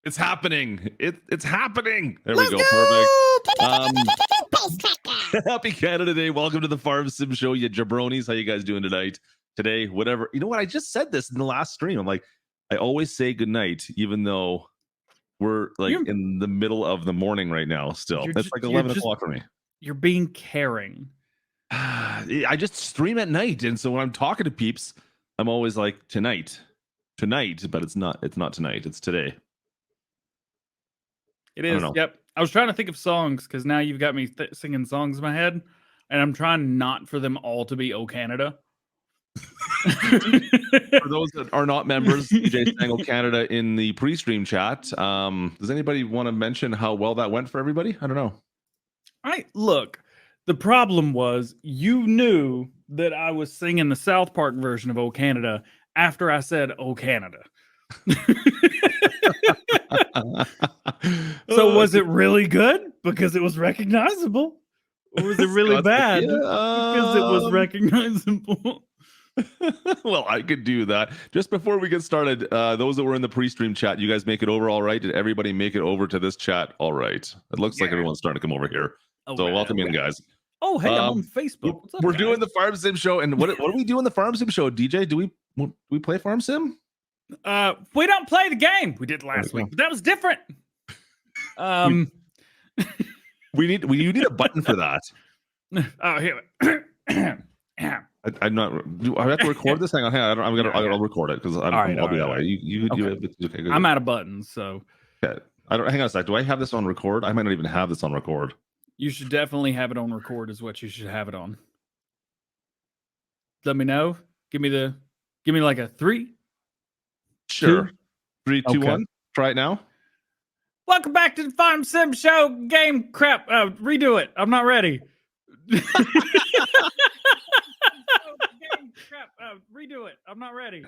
It's happening. It's happening. There Let's we go. go! Perfect. Happy Canada Day. Welcome to the Farm Sim Show, you jabronis. How you guys doing tonight? Today, whatever. You know what? I just said this in the last stream. I'm like, I always say good night, even though we're like in the middle of the morning right now still. It's like 11 o'clock for me. You're being caring. I just stream at night. And so when I'm talking to peeps, I'm always like, tonight, but it's not tonight. It's today. It is. Yep. I was trying to think of songs because now you've got me singing songs in my head, and I'm trying not for them all to be "Oh Canada." For those that are not members, DJ sang "Oh Canada" in the pre-stream chat. Does anybody want to mention how well that went for everybody? I don't know. Look. The problem was you knew that I was singing the South Park version of "Oh Canada" after I said "Oh Canada." So was it really good because it was recognizable, or was it really bad because it was recognizable? Well, I could do that. Just before we get started, those that were in the pre-stream chat, you guys make it over all right? Did everybody make it over to this chat all right? It looks like everyone's starting to come over here. So welcome in, guys. Oh, hey, I'm on Facebook. What's up, we're doing the Farm Sim Show, and what do we do in the Farm Sim Show, DJ? Do we play Farm Sim? We don't play the game. We did last week, but that was different. You need a button for that. Oh, here. I'm not. Do I have to record this? Hang on. I'll record it because I'll be that way. You okay, I'm out of buttons, so. Okay. Hang on a sec. Do I have this on record? I might not even have this on record. You should definitely have it on record. Is what you should have it on. Let me know. Give me like a 3. Sure. 2. 3, 2, 1. Try it now. Welcome back to the Farm Sim Show. Game crap. Redo it. I'm not ready. Redo it. I'm not ready.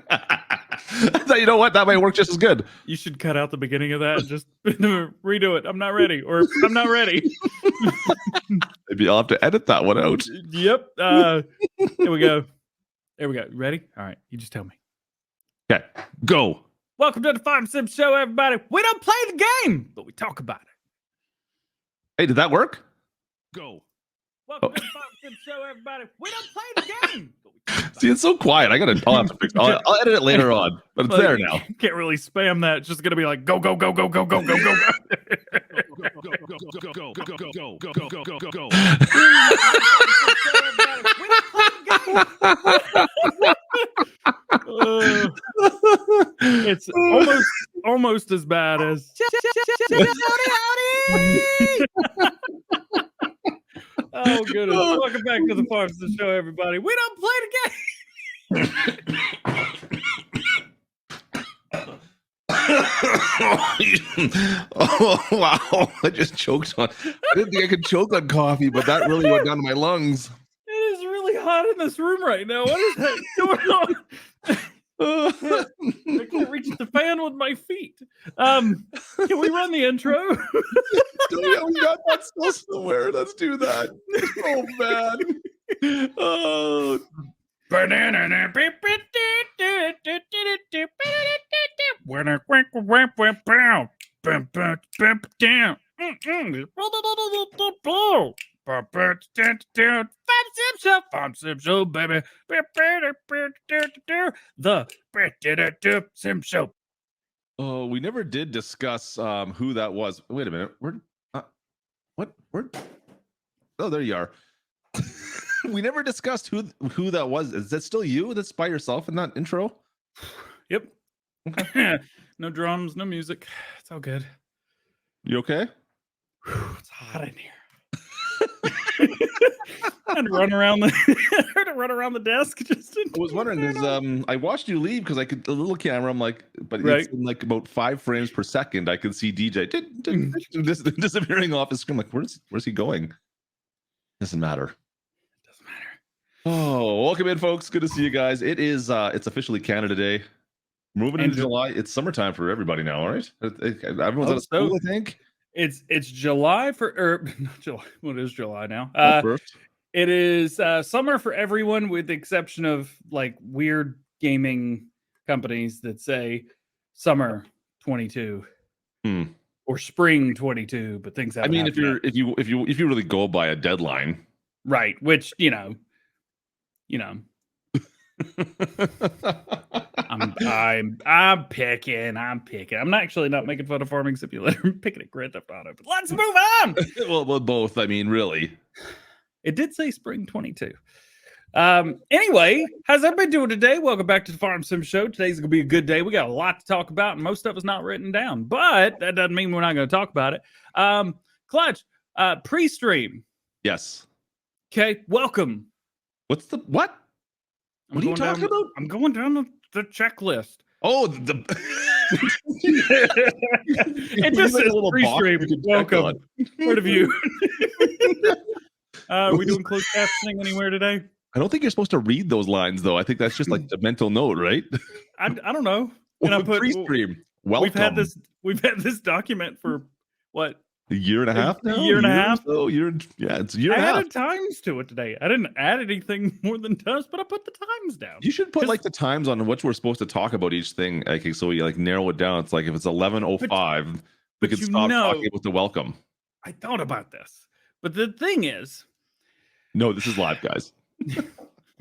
You know what? That might work just as good. You should cut out the beginning of that and just redo it. I'm not ready. Or I'm not ready. Maybe I'll have to edit that one out. Yep. Here we go. There we go. Ready? All right. You just tell me. Okay. Go. Welcome to the Farm Sim Show, everybody. We don't play the game, but we talk about it. Hey, did that work? Go. Welcome to the Farm Sim Show, everybody. We don't play the game. See, it's so quiet. I'll have to fix it. I'll edit it later on, but it's there now. Can't really spam that. It's just gonna be like go go go go go go go go go. It's almost as bad as. Oh goodness! Welcome back to the Farm Sim Show, everybody. We don't play the game. Oh wow! I just choked on. I didn't think I could choke on coffee, but that really went down to my lungs. It is really hot in this room right now. What is that going on? I can't reach the fan with my feet. Can we run the intro? Yeah, we got that still somewhere. Let's do that. Oh man. Oh. Farm Sim Show, baby. The Sim Show. Oh, we never did discuss who that was. Wait a minute. What? Oh, there you are. We never discussed who that was. Is that still you that's by yourself in that intro? Yep. Okay. No drums, no music. It's all good. You okay? It's hot in here. I had to run around the desk. I was wondering because I watched you leave because I could the little camera. I'm like, but it's in like about 5 frames per second. I could see DJ disappearing off his screen. I'm like, where's he going? Doesn't matter. Oh, welcome in, folks. Good to see you guys. It is it's officially Canada Day. Moving into July. It's summertime for everybody now, all right? Everyone's out of school, I think. It's July not July. What is July now? It is summer for everyone, with the exception of like weird gaming companies that say summer 22. or spring 22, but things haven't I mean, if you really go by a deadline, right? Which I'm picking. I'm actually not making fun of Farming Simulator. I'm picking at Grand Theft Auto. But let's move on. well, both. I mean, really. It did say spring 22. Anyway, how's everybody doing today? Welcome back to the Farm Sim Show. Today's gonna be a good day. We got a lot to talk about, and most stuff is not written down, but that doesn't mean we're not going to talk about it. Clutch, pre-stream. Yes. Okay, welcome. What? What are you talking about? I'm going down the checklist. Oh, it just says pre-stream. Welcome. Part of you. Are we doing closed captioning anywhere today? I don't think you're supposed to read those lines, though. I think that's just like the mental note, right? I don't know. And I put pre-stream. Welcome. We've had this document for what? A year and a half now? A year and a half? So it's a year and a half. I added times to it today. I didn't add anything more than times, but I put the times down. You should put like the times on what we're supposed to talk about each thing. Like, so we like narrow it down. It's like if it's 11:05, we could stop talking with the welcome. I thought about this. But the thing is, no, this is live, guys.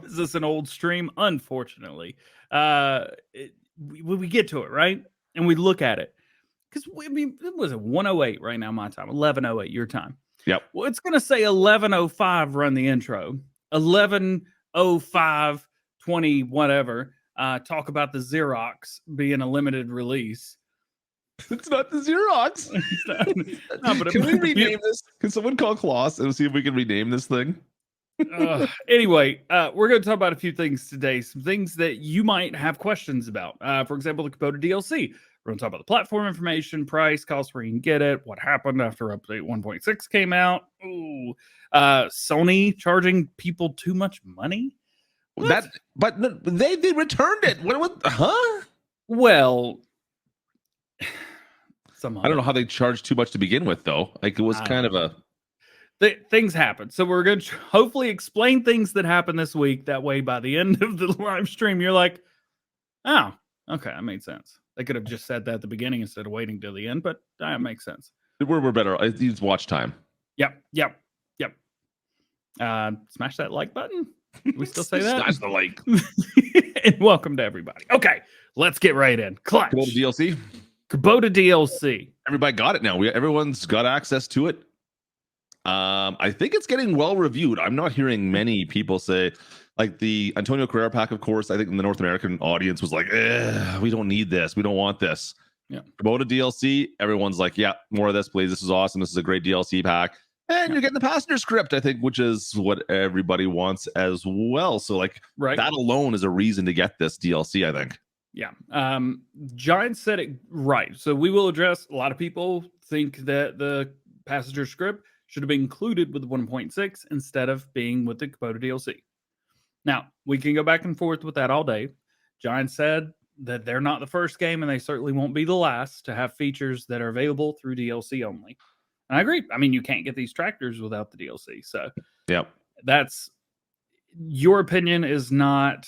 Is this an old stream? Unfortunately, we get to it, right? And we look at it. Because, I mean, it was 1:08 right now, my time, 11:08 your time. Yep. Well, it's going to say 11:05 run the intro. 11:05, 20, whatever. Talk about the Xerox being a limited release. It's not the Xerox. No, but can we rename this? Can someone call Claas and see if we can rename this thing? Anyway, we're going to talk about a few things today. Some things that you might have questions about. For example, the Kubota DLC. We're going to talk about the platform information, price, cost where you can get it, what happened after update 1.6 came out. Ooh, Sony charging people too much money. But they returned it. What? Huh? Well, somehow I don't know how they charged too much to begin with, though. Like it was kind of a. Things happen. So we're going to hopefully explain things that happened this week. That way, by the end of the live stream, you're like, oh, okay, that made sense. They could have just said that at the beginning instead of waiting till the end, but that makes sense. We're better. It's watch time. Yep. Smash that like button. We still say that? Smash the like. And welcome to everybody. Okay, let's get right in. Clutch. Kubota DLC. Kubota DLC. Everybody got it now. Everyone's got access to it. I think it's getting well reviewed. I'm not hearing many people say, like the Antonio Carrera pack, of course. I think in the North American audience was like, we don't need this. We don't want this. Yeah. Kubota DLC, everyone's like, yeah, more of this, please. This is awesome. This is a great DLC pack. And you're getting the passenger script, I think, which is what everybody wants as well. So, like, that alone is a reason to get this DLC, I think. Yeah. Giant said it right. So we will address, a lot of people think that the passenger script should have been included with 1.6 instead of being with the Kubota DLC. Now, we can go back and forth with that all day. Giant said that they're not the first game, and they certainly won't be the last to have features that are available through DLC only. And I agree. I mean, you can't get these tractors without the DLC. So, yep. That's your opinion is not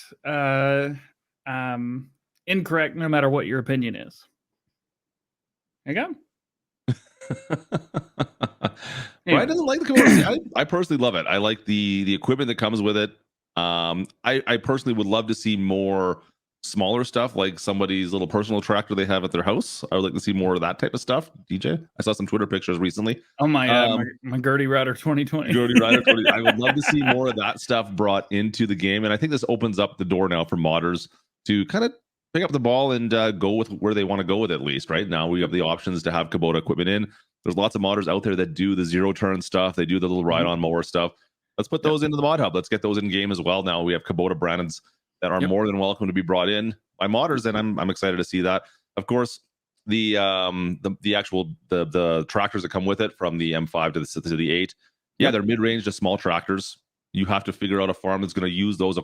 incorrect, no matter what your opinion is. There you go. Brian doesn't like the Kubota. I personally love it. I like the equipment that comes with it. I personally would love to see more smaller stuff, like somebody's little personal tractor they have at their house. I would like to see more of that type of stuff. DJ, I saw some Twitter pictures recently. Oh my Gertie Rider 2020. Gertie Rider 2020. I would love to see more of that stuff brought into the game, and I think this opens up the door now for modders to kind of pick up the ball and go with where they want to go with it. At least right now, we have the options to have Kubota equipment in. There's lots of modders out there that do the zero turn stuff. They do the little ride on mower stuff. Let's put those into the mod hub. Let's get those in game as well. Now we have Kubota brands that are more than welcome to be brought in by modders, and I'm excited to see that. Of course, the actual the tractors that come with it, from the M5 to the 8, they're mid-range to small tractors. You have to figure out a farm that's going to use those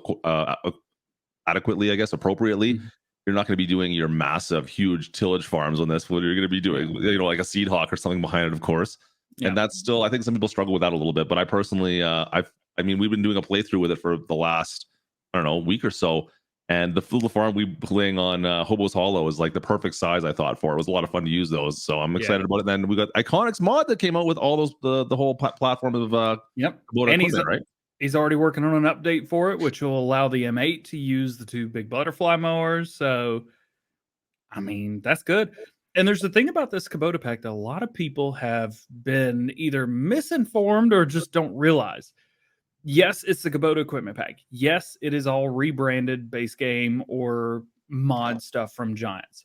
adequately, I guess, appropriately. Mm-hmm. You're not going to be doing your massive, huge tillage farms on this. What you're going to be doing, like a seed hawk or something behind it, of course. Yeah. And that's still, I think some people struggle with that a little bit. But I personally, I mean, we've been doing a playthrough with it for the last, I don't know, week or so. And the little farm we playing on Hobo's Hollow is like the perfect size, I thought, for it. It was a lot of fun to use those. So I'm excited about it. And then we got Iconics mod that came out with all those the whole platform of Kubota equipment, right? He's already working on an update for it, which will allow the M8 to use the 2 big butterfly mowers. So, I mean, that's good. And there's the thing about this Kubota pack that a lot of people have been either misinformed or just don't realize. Yes, it's the Kubota equipment pack. Yes, it is all rebranded base game or mod stuff from Giants.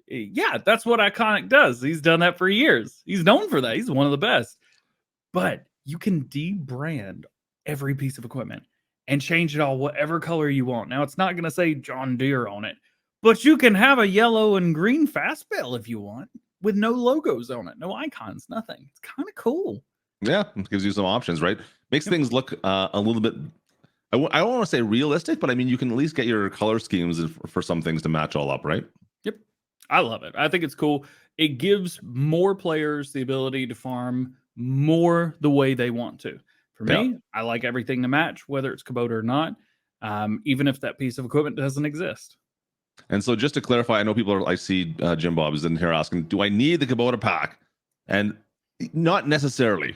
Yeah, that's what Iconic does. He's done that for years. He's known for that. He's one of the best. But you can debrand every piece of equipment and change it all whatever color you want. Now, it's not going to say John Deere on it, but you can have a yellow and green fast bale if you want with no logos on it, no icons, nothing. It's kind of cool. Yeah, it gives you some options, right? Makes things look a little bit, I don't want to say realistic, but I mean, you can at least get your color schemes for some things to match all up, right? Yep. I love it. I think it's cool. It gives more players the ability to farm more the way they want to. For me, I like everything to match, whether it's Kubota or not, even if that piece of equipment doesn't exist. And so just to clarify, I know people are, I see Jim Bob is in here asking, do I need the Kubota pack? And not necessarily.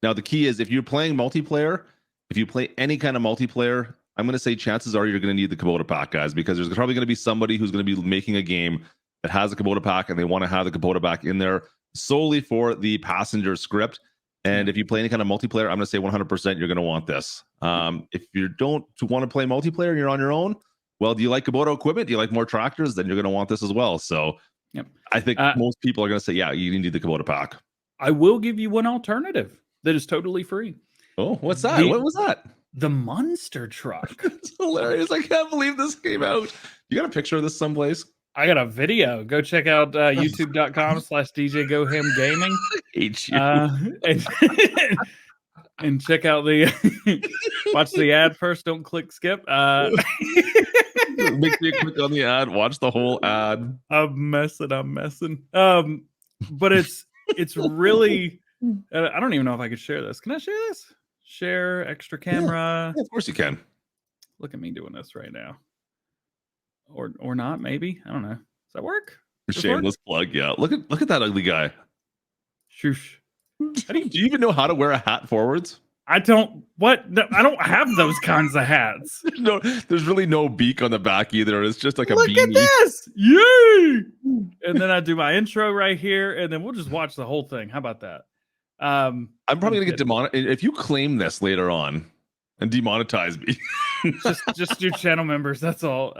Now, the key is if you're playing multiplayer, if you play any kind of multiplayer, I'm going to say chances are you're going to need the Kubota pack, guys, because there's probably going to be somebody who's going to be making a game that has a Kubota pack and they want to have the Kubota pack in there solely for the passenger script. And if you play any kind of multiplayer, I'm going to say 100% you're going to want this. If you don't want to play multiplayer and you're on your own, well, do you like Kubota equipment? Do you like more tractors? Then you're going to want this as well. So I think most people are going to say, yeah, you need the Kubota pack. I will give you one alternative that is totally free. Oh, what's that? What was that? The monster truck. It's hilarious. I can't believe this came out. You got a picture of this someplace? I got a video. Go check out youtube.com/DjGoHam Gaming. Hate you. And check out the watch the ad first. Don't click skip. Make sure you click on the ad. Watch the whole ad. I'm messing. But it's really. I don't even know if I could share this. Can I share this? Share extra camera. Yeah, of course you can. Look at me doing this right now. Or not, maybe. I don't know. Does that work? Shameless plug, yeah. Look at that ugly guy. Shoosh. Do you even know how to wear a hat forwards? I don't. What? No, I don't have those kinds of hats. No, there's really no beak on the back either. It's just like a beanie. Look at this! Yay! And then I do my intro right here, and then we'll just watch the whole thing. How about that? I'm probably gonna get demonetized if you claim this later on and demonetize me. just your channel members. That's all.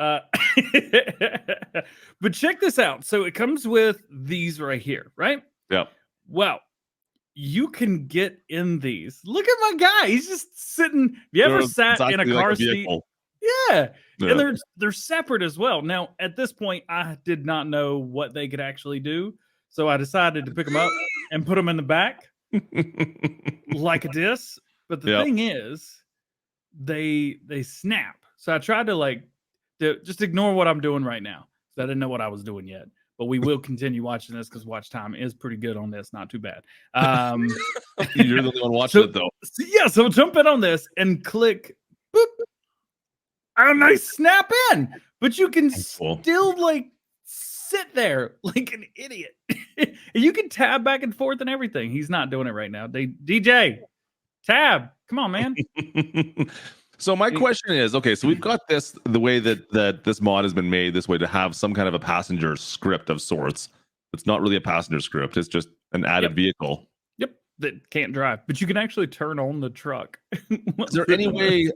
But check this out. So it comes with these right here, right? Yeah. Well, you can get in these. Look at my guy. He's just sitting. Have you ever sat in a car seat? Yeah. And they're separate as well. Now, at this point, I did not know what they could actually do. So I decided to pick them up and put them in the back like this. But the thing is, they snap. So I tried to just ignore what I'm doing right now. So I didn't know what I was doing yet. But we will continue watching this because watch time is pretty good on this. Not too bad. You're the only one watching it, though. So jump in on this and click. Boop, and I snap in. But you can still sit there like an idiot. You can tab back and forth and everything. He's not doing it right now. DJ, tab. Come on, man. So my question is, okay, so we've got this, the way that this mod has been made this way to have some kind of a passenger script of sorts. It's not really a passenger script. It's just an added vehicle. Yep. That can't drive, but you can actually turn on the truck. Is there any way,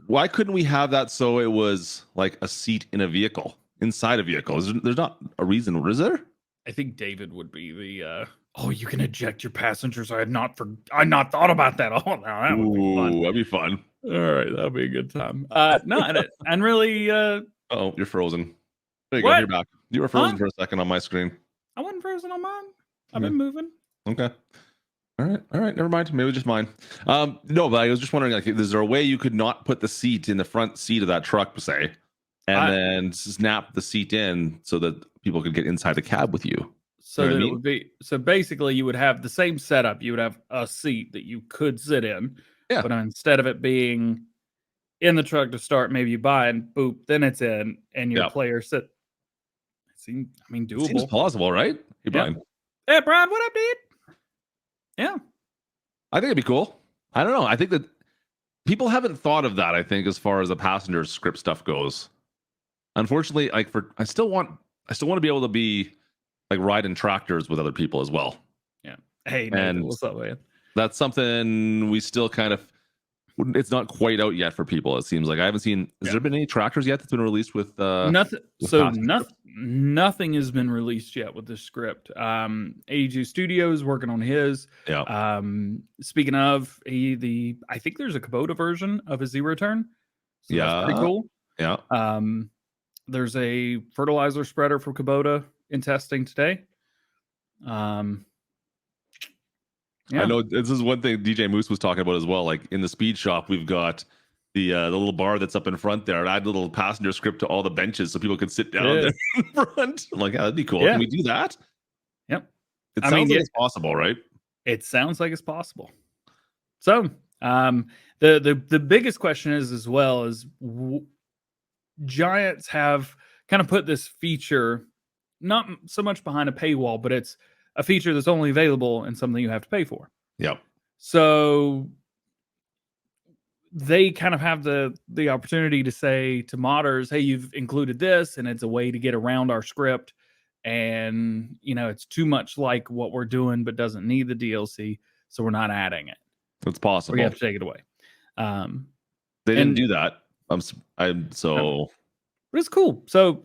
why couldn't we have that so it was like a seat in a vehicle, inside a vehicle? There's not a reason, is there? I think David would be the, you can eject your passengers. I had not thought about that. Oh, no, that would be fun. That'd be fun. All right, that'll be a good time. And really, oh, you're frozen. There you go. You're back. You were frozen for a second on my screen. I wasn't frozen on mine. I've been moving. Okay. All right. Never mind. Maybe just mine. No, but I was just wondering, is there a way you could not put the seat in the front seat of that truck, say, and then snap the seat in so that people could get inside the cab with you? So that it would be. So basically, you would have the same setup. You would have a seat that you could sit in. Yeah. But instead of it being in the truck to start. Maybe you buy and boop, then it's in, and your Yeah. player sit. Seems, I mean, doable. Seems plausible, right? Hey, Brian. Hey, Brian, what up, dude? Yeah. I think it'd be cool. I don't know. I think that people haven't thought of that, I think, as far as the passenger script stuff goes. Unfortunately, like I still want to be able to be like riding tractors with other people as well. Yeah. Hey, Nathan, what's up, man? That's something we still kind of, it's not quite out yet for people. It seems like I haven't seen. Has there been any tractors yet that's been released with nothing? So nothing has been released yet with this script. 82 Studios working on his. Yeah. Speaking of, I think there's a Kubota version of a zero turn. So that's pretty cool. Yeah. There's a fertilizer spreader for Kubota in testing today. Yeah. I know this is one thing DJ Moose was talking about as well. Like in the speed shop, we've got the little bar that's up in front there. Add a little passenger script to all the benches so people can sit down there in front. I'm like, yeah, that'd be cool. Yeah. Can we do that? Yep. It sounds like it's possible, right? It sounds like it's possible. So the biggest question is as well is Giants have kind of put this feature not so much behind a paywall, but it's a feature that's only available and something you have to pay for. Yep. So they kind of have the opportunity to say to modders, hey, you've included this, and it's a way to get around our script. And, it's too much like what we're doing, but doesn't need the DLC. So we're not adding it. It's possible. Or you have to take it away. They didn't do that. But it's cool. So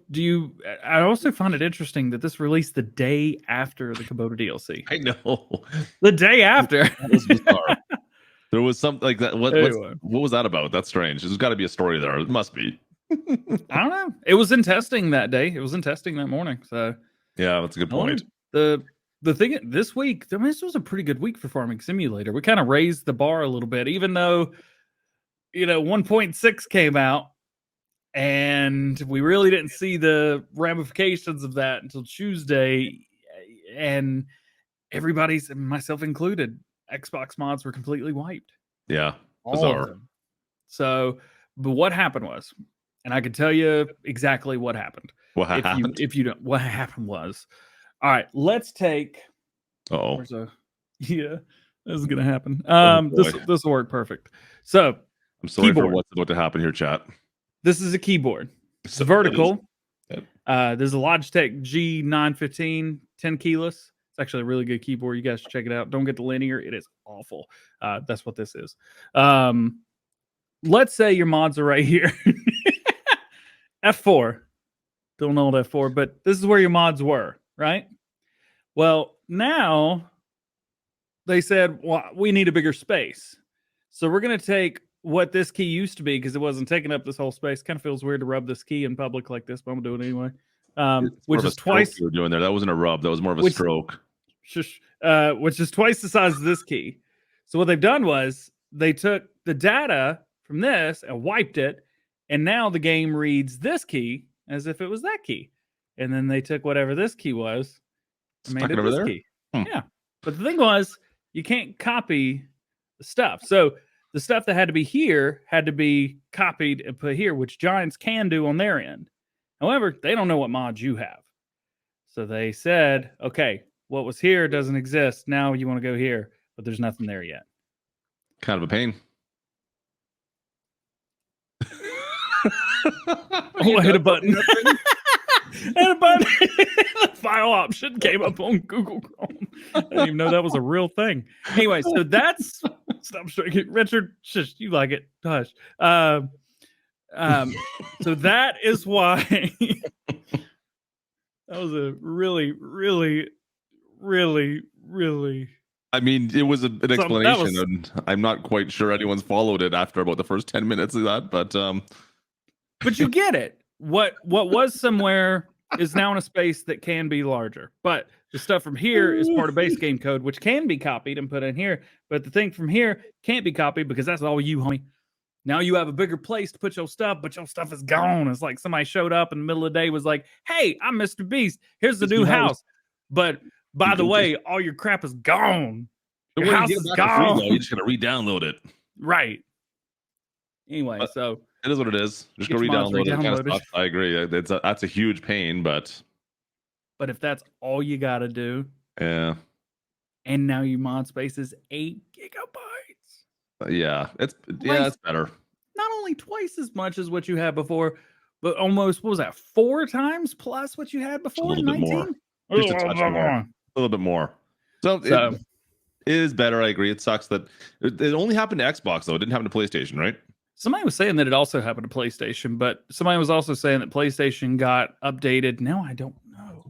I also find it interesting that this released the day after the Kubota DLC. I know. The day after. That was bizarre. There was something like that. What was that about? That's strange. There's got to be a story there. It must be. I don't know. It was in testing that day. It was in testing that morning. So yeah, that's a good point. The thing this week, I mean, this was a pretty good week for Farming Simulator. We kind of raised the bar a little bit, even though 1.6 came out. And we really didn't see the ramifications of that until Tuesday. And everybody's, myself included, Xbox mods were completely wiped. Yeah. All of them. So, but what happened was, and I can tell you exactly what happened. What happened? If you don't, what happened was, all right, let's take. Oh. Yeah, this is going to happen. This will work perfect. So, I'm sorry for what's about to happen here, chat. This is a keyboard. It's vertical. Yep. There's a Logitech G915 10 keyless. It's actually a really good keyboard. You guys should check it out. Don't get the linear. It is awful. That's what this is. Let's say your mods are right here. F4. Don't know what F4, but this is where your mods were, right? Well, now they said, well, we need a bigger space. So we're going to take what this key used to be, because it wasn't taking up this whole space. Kind of feels weird to rub this key in public like this, but I'm gonna do it anyway. Which is twice you were doing there. That wasn't a rub. That was more of a stroke. Which is twice the size of this key. So what they've done was they took the data from this and wiped it, and now the game reads this key as if it was that key. And then they took whatever this key was and made it this key. Yeah. But the thing was, you can't copy the stuff. So the stuff that had to be here had to be copied and put here, which Giants can do on their end. However, they don't know what mods you have. So they said, okay, what was here doesn't exist. Now you want to go here, but there's nothing there yet. Kind of a pain. I hit a button. And a button. The file option came up on Google Chrome. I didn't even know that was a real thing. Anyway, so that's stop striking. Richard, shush, you like it. Hush. So that is why that was a really, really, really, really. I mean, it was an explanation, and I'm not quite sure anyone's followed it after about the first 10 minutes of that, but you get it. What was somewhere is now in a space that can be larger. But the stuff from here is part of base game code, which can be copied and put in here. But the thing from here can't be copied because that's all you, homie. Now you have a bigger place to put your stuff, but your stuff is gone. It's like somebody showed up in the middle of the day, was like, hey, I'm Mr. Beast. Here's the new house. But by the way, all your crap is gone. Your house is gone. You just got to re-download it. Right. Anyway, so it is what it is. Just go get your mods re-download it. It kind of re-downloaded. sucks. I agree. That's a huge pain, but But if that's all you got to do, yeah, and now your mod space is 8 gigabytes. yeah, it's Twice, better. not only twice as much as what you had before, but almost, what was that, 4 times plus what you had before? A little bit more. 19? Just a touch more. A little bit more. So it is better. I agree. It sucks that it only happened to Xbox though. It didn't happen to PlayStation, right? Somebody was saying that it also happened to PlayStation, but somebody was also saying that PlayStation got updated. Now I don't know.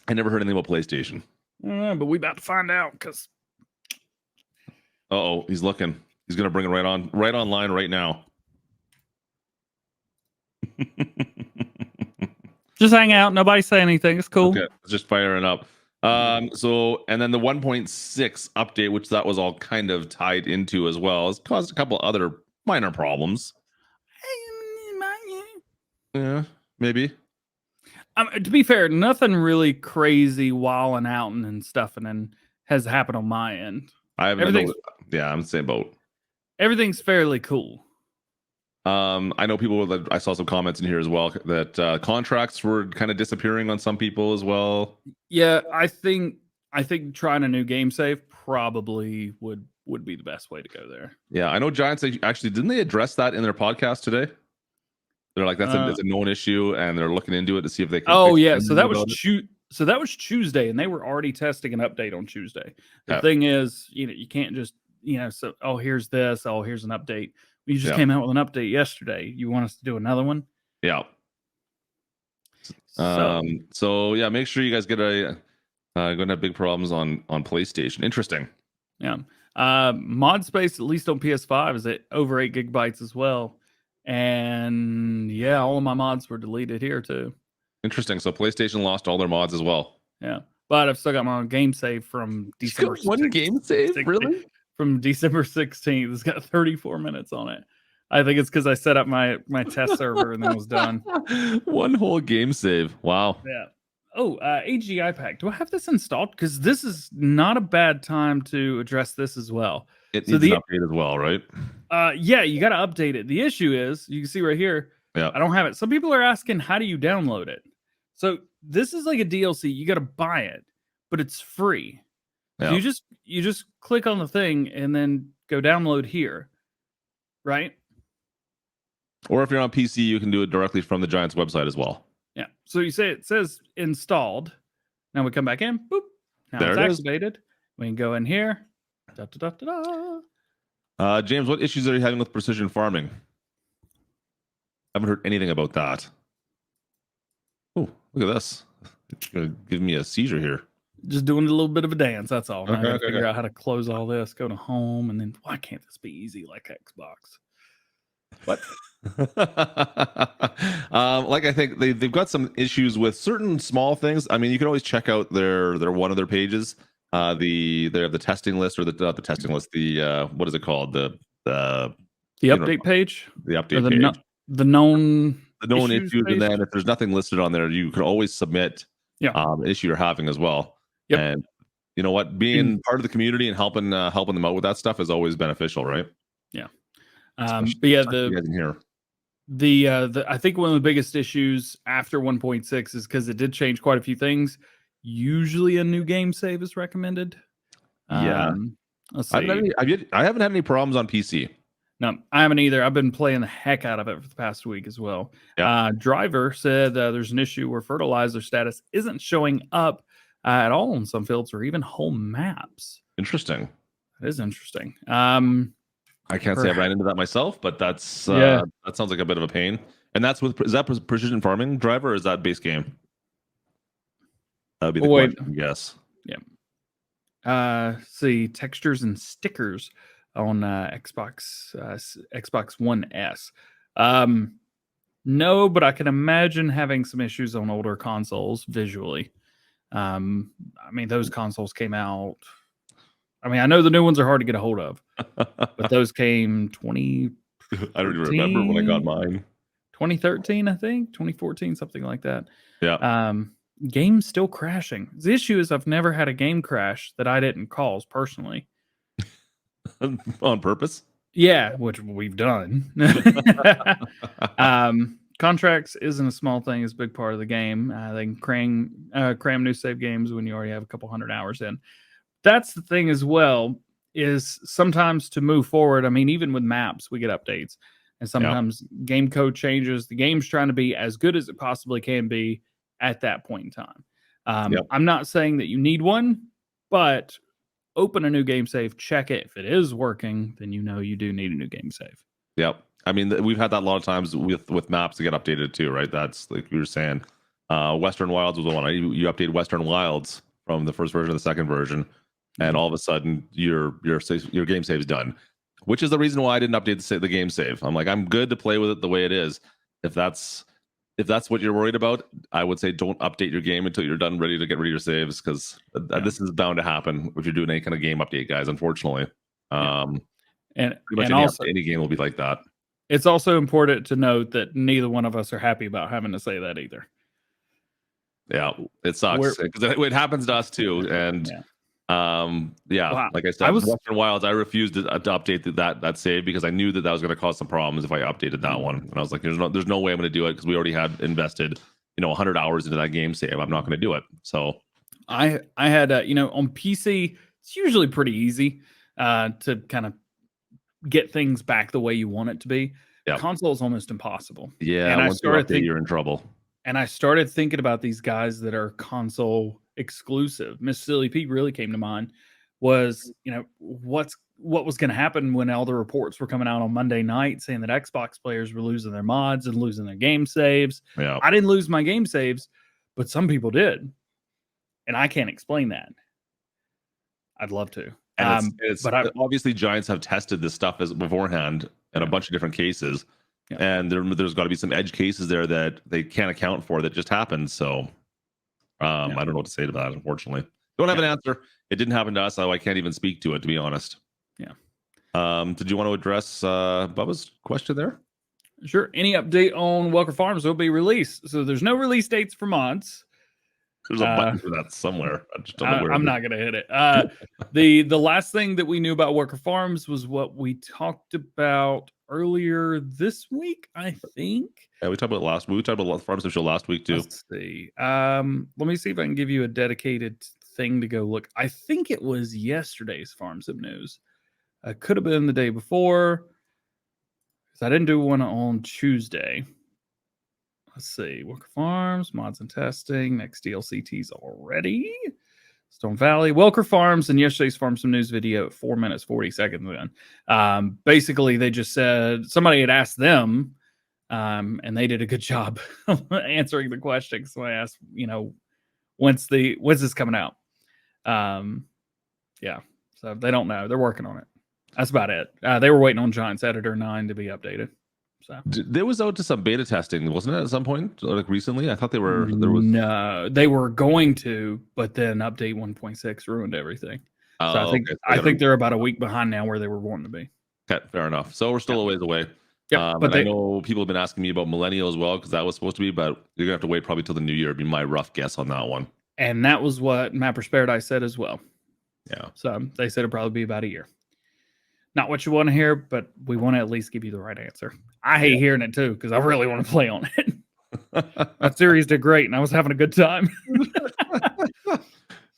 I never heard anything about PlayStation. I don't know, but we about to find out because. Oh, he's looking. He's gonna bring it right online right now. Just hang out. Nobody say anything. It's cool. Okay, just firing up. So, and then the 1.6 update, which that was all kind of tied into as well, has caused a couple other minor problems. Yeah, maybe. To be fair, nothing really crazy walling out and stuff and then has happened on my end. I haven't. Yeah, I'm the same boat. Everything's fairly cool. I know people that I saw some comments in here as well that contracts were kind of disappearing on some people as well. Yeah, I think trying a new game save probably would be the best way to go there. Yeah, I know Giants actually didn't they address that in their podcast today? They're like that's a known issue and they're looking into it to see if they can. Oh yeah, so that was Tuesday and they were already testing an update on Tuesday. The thing is, you can't just so here's this, here's an update. You just came out with an update yesterday. You want us to do another one? Yeah. So yeah, make sure you guys get going to have big problems on PlayStation. Interesting. Yeah. Mod space, at least on PS5, is at over 8 gigabytes as well. And yeah, all of my mods were deleted here too. Interesting. So PlayStation lost all their mods as well. Yeah. But I've still got my own game save from December 16th. One game save? Really? From December 16th. It's got 34 minutes on it. I think it's because I set up my test server and then was done. One whole game save. Wow. Yeah. Oh, AGI pack. Do I have this installed? Because this is not a bad time to address this as well. It needs an update as well, right? Yeah, you got to update it. The issue is, you can see right here, I don't have it. Some people are asking, how do you download it? So this is like a DLC. You got to buy it, but it's free. Yeah. So you just click on the thing and then go download here, right? Or if you're on PC, you can do it directly from the Giants website as well. Yeah. So you say it says installed. Now we come back in. Boop. Now there it's activated. We can go in here. Da, da, da, da, da. James, what issues are you having with precision farming? I haven't heard anything about that. Oh, look at this. It's gonna give me a seizure here. Just doing a little bit of a dance. That's all. I gotta figure out how to close all this. Go to home, and then why can't this be easy like Xbox? What? Like I think they've got some issues with certain small things. I mean, you can always check out their one of their pages. They have the testing list or the testing list. The what is it called? The update page. The update page. The known issues, and then if there's nothing listed on there, you can always submit an issue you're having as well. Yep. And you know what, being part of the community and helping them out with that stuff is always beneficial, right? Yeah. But yeah, the I think one of the biggest issues after 1.6 is because it did change quite a few things. Usually a new game save is recommended. Let's see. I haven't had any problems on PC. No, I haven't either. I've been playing the heck out of it for the past week as well. Yeah. Driver said there's an issue where fertilizer status isn't showing up at all in some fields or even whole maps. Interesting. That is interesting. I can't say I ran into that myself, but that sounds like a bit of a pain. And is that precision farming driver or is that base game? That would be the question, yes. Yeah. See textures and stickers on Xbox One S. No, but I can imagine having some issues on older consoles visually. I mean, those consoles came out. I mean, I know the new ones are hard to get a hold of, but those came 20. I don't even remember when I got mine. 2013, I think, 2014, something like that. Yeah. Game's still crashing. The issue is I've never had a game crash that I didn't cause personally. On purpose? Yeah, which we've done. Contracts isn't a small thing; it's a big part of the game. They can cram new save games when you already have a couple hundred hours in. That's the thing as well. Is sometimes to move forward. I mean, even with maps, we get updates, and sometimes game code changes. The game's trying to be as good as it possibly can be at that point in time. I'm not saying that you need one, but open a new game save, check it. If it is working, then you know you do need a new game save. Yep. I mean, we've had that a lot of times with maps to get updated too, right? That's like you were saying. Western Wilds was the one. You update Western Wilds from the first version to the second version, and all of a sudden your game save is done. Which is the reason why I didn't update the game save. I'm like, I'm good to play with it the way it is. If that's what you're worried about, I would say don't update your game until you're done, ready to get rid of your saves, because this is bound to happen if you're doing any kind of game update, guys. Unfortunately, and pretty much also any game will be like that. It's also important to note that neither one of us are happy about having to say that either. Yeah, it sucks because it happens to us too, and like I said, Western Wilds, I refused to update that save because I knew that was going to cause some problems if I updated that one, and I was like, there's no way I'm going to do it because we already had invested 100 hours into that game save. I'm not going to do it. So I had on PC it's usually pretty easy to kind of get things back the way you want it to be. Console is almost impossible. Yeah, and once you're in trouble. And I started thinking about these guys that are console exclusive. Miss Silly Pete really came to mind. Was what was going to happen when all the reports were coming out on Monday night saying that Xbox players were losing their mods and losing their game saves. Yeah. I didn't lose my game saves, but some people did, and I can't explain that. I'd love to. But obviously Giants have tested this stuff beforehand in a bunch of different cases, and there's got to be some edge cases there that they can't account for that just happened. So I don't know what to say to that. Unfortunately, don't have an answer. It didn't happen to us, so I can't even speak to it, to be honest. Yeah. Did you want to address Bubba's question there? Sure. Any update on Welker Farms will be released. So there's no release dates for mods. There's a button for that somewhere. I just don't know where I'm not going to hit it. The last thing that we knew about Welker Farms was what we talked about earlier this week, I think. Yeah, we talked about Farm Sim Show last week too. Let's see. Let me see if I can give you a dedicated thing to go look. I think it was yesterday's Farm Sim news. Could have been the day before, because I didn't do one on Tuesday. Let's see. Welker Farms, mods and testing. Next DLC tease already. Stone Valley, Welker Farms, and yesterday's Farm Sim News video at 4 minutes, 40 seconds in. Basically, they just said somebody had asked them, and they did a good job answering the question. So I asked, when's this coming out? So they don't know. They're working on it. That's about it. They were waiting on Giants Editor 9 to be updated. So there was out to some beta testing, wasn't it, at some point, like recently? I thought there was. No, they were going to, but then update 1.6 ruined everything. So I think they're about a week behind now where they were wanting to be. Okay, fair enough. So we're still a ways away. Yeah, but I know people have been asking me about Millennial as well, because that was supposed to be, but you're gonna have to wait probably till the new year. Would be my rough guess on that one. And that was what Mapper's Paradise said as well. Yeah. So they said it'd probably be about a year. Not what you want to hear, but we want to at least give you the right answer. I hate hearing it too, because I really want to play on it. That series did great, and I was having a good time.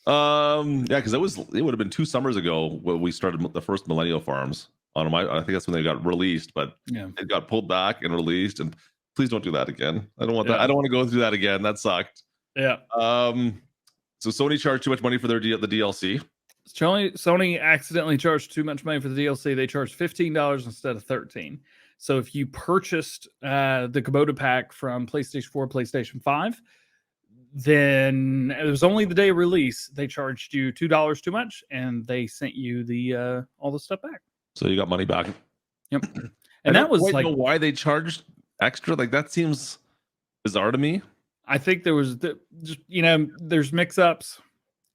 Because it would have been 2 summers ago when we started the first Millennial Farms on them. I think that's when they got released, but it got pulled back and released. And please don't do that again. I don't want that. I don't want to go through that again. That sucked. Yeah. So Sony charged too much money for the DLC. Sony accidentally charged too much money for the DLC. They charged $15 instead of $13. So if you purchased the Kubota pack from PlayStation 4, PlayStation 5, then it was only the day of release. They charged you $2 too much, and they sent you the all the stuff back. So you got money back. Yep. And that was like, know why they charged extra. Like, that seems bizarre to me. I think there was there's mix-ups,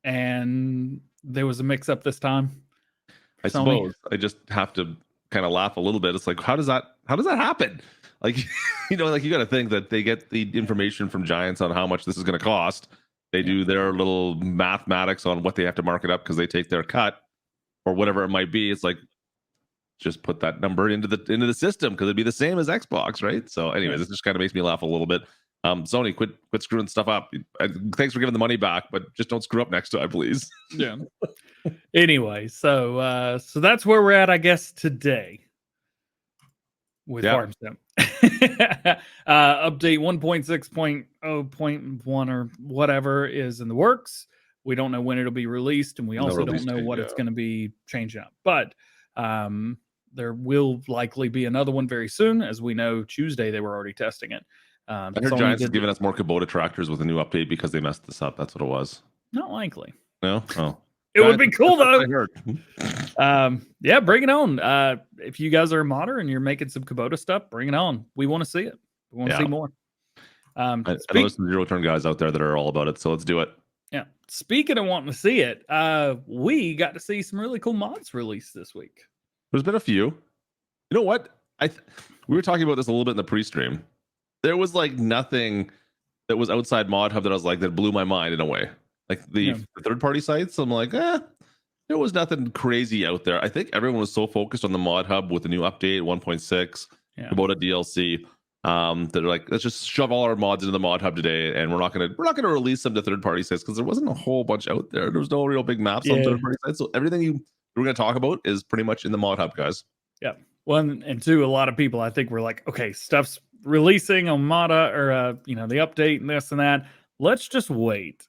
and there was a mix-up this time. I suppose I just have to kind of laugh a little bit. It's like, how does that happen? Like, like you got to think that they get the information from Giants on how much this is going to cost. They do their little mathematics on what they have to mark it up because they take their cut or whatever it might be. It's like, just put that number into the system because it'd be the same as Xbox, right? So, anyways, this just kind of makes me laugh a little bit. Sony, quit screwing stuff up. Thanks for giving the money back, but just don't screw up next time, please. Yeah. Anyway, so that's where we're at, I guess, today with Farm Sim. Update 1.6.0.1 or whatever is in the works. We don't know when it'll be released, and we also don't know what it's going to be changing up. But there will likely be another one very soon. As we know, Tuesday they were already testing it. I heard Giants is giving us more Kubota tractors with a new update because they messed this up. That's what it was. Not likely. No? Oh. It would be cool, though. Yeah, bring it on. If you guys are a modder and you're making some Kubota stuff, bring it on. We want to see it. We want to see more. I know there's some zero-turn guys out there that are all about it, so let's do it. Yeah. Speaking of wanting to see it, we got to see some really cool mods released this week. There's been a few. You know what? We were talking about this a little bit in the pre-stream. There was like nothing that was outside Mod Hub that I was like, that blew my mind in a way. Like the third-party sites, I'm like, there was nothing crazy out there. I think everyone was so focused on the Mod Hub with the new update 1.6, Kubota DLC, that are like, let's just shove all our mods into the Mod Hub today, and we're not gonna release them to third-party sites because there wasn't a whole bunch out there. There was no real big maps on third-party sites, so everything we're gonna talk about is pretty much in the Mod Hub, guys. Yeah. One and two, a lot of people I think were like, okay, stuff's releasing on Mada or the update and this and that. Let's just wait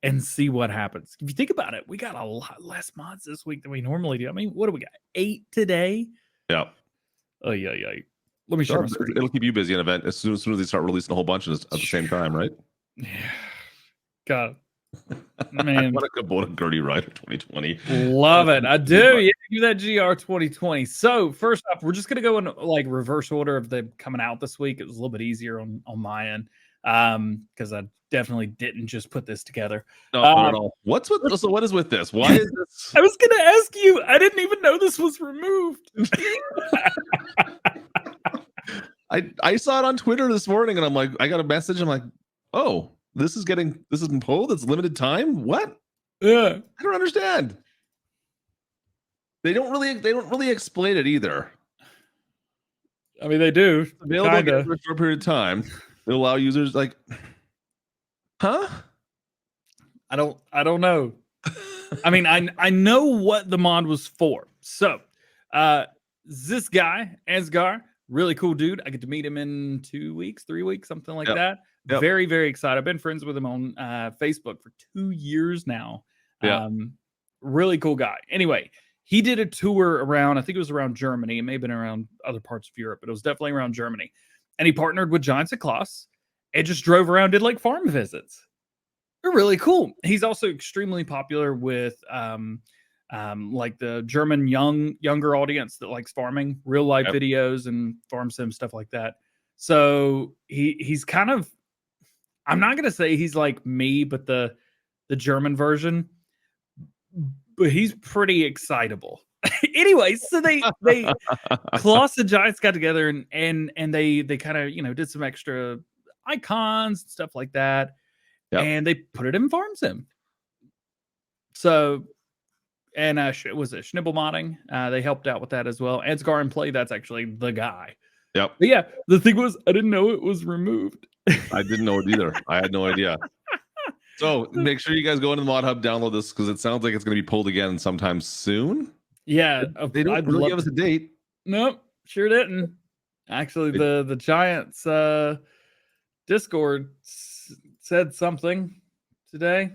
and see what happens. If you think about it, we got a lot less mods this week than we normally do. I mean, what do we got? 8 today? Yeah. Oh, yeah. Let me share my screen. It'll keep you busy in an event as soon as they start releasing a whole bunch at the same time, right? Yeah. God. Man. What a Kubota Gertie Rider 2020. Love it. I do. Yeah, do that GR 2020. So first off, we're just going to go in like reverse order of them coming out this week. It was a little bit easier on my end because I definitely didn't just put this together. No, not at all. What is with this? Why is this? I was going to ask you. I didn't even know this was removed. I saw it on Twitter this morning, and I'm like, I got a message. I'm like, oh, this is been pulled. It's limited time. What? Yeah, I don't understand. They don't really explain it either. I mean, they do. It's available for a short period of time. They allow users like, huh? I don't know. I mean, I know what the mod was for. So, this guy, Asgar, really cool dude. I get to meet him in 2 weeks, 3 weeks, something like that. Yep. Very, very excited. I've been friends with him on Facebook for 2 years now. Really cool guy. Anyway, he did a tour around, I think it was around Germany. It may have been around other parts of Europe, but it was definitely around Germany. And he partnered with Giants at Claas and just drove around, did like farm visits. They're really cool. He's also extremely popular with like the German younger audience that likes farming, real life videos and farm sim stuff like that. So he's kind of, I'm not gonna say he's like me, but the German version, but he's pretty excitable. Anyway, so they Claas and Giants got together and they kind of did some extra icons and stuff like that, and they put it in farm sim. So, and was it Schnibble modding? They helped out with that as well. Ansgar and Play, that's actually the guy. Yep. But yeah, the thing was, I didn't know it was removed. I didn't know it either. I had no idea. So make sure you guys go into the Mod Hub, download this because it sounds like it's going to be pulled again sometime soon. Yeah, they don't really give us a date. Nope, sure didn't. Actually, the Giants Discord said something today.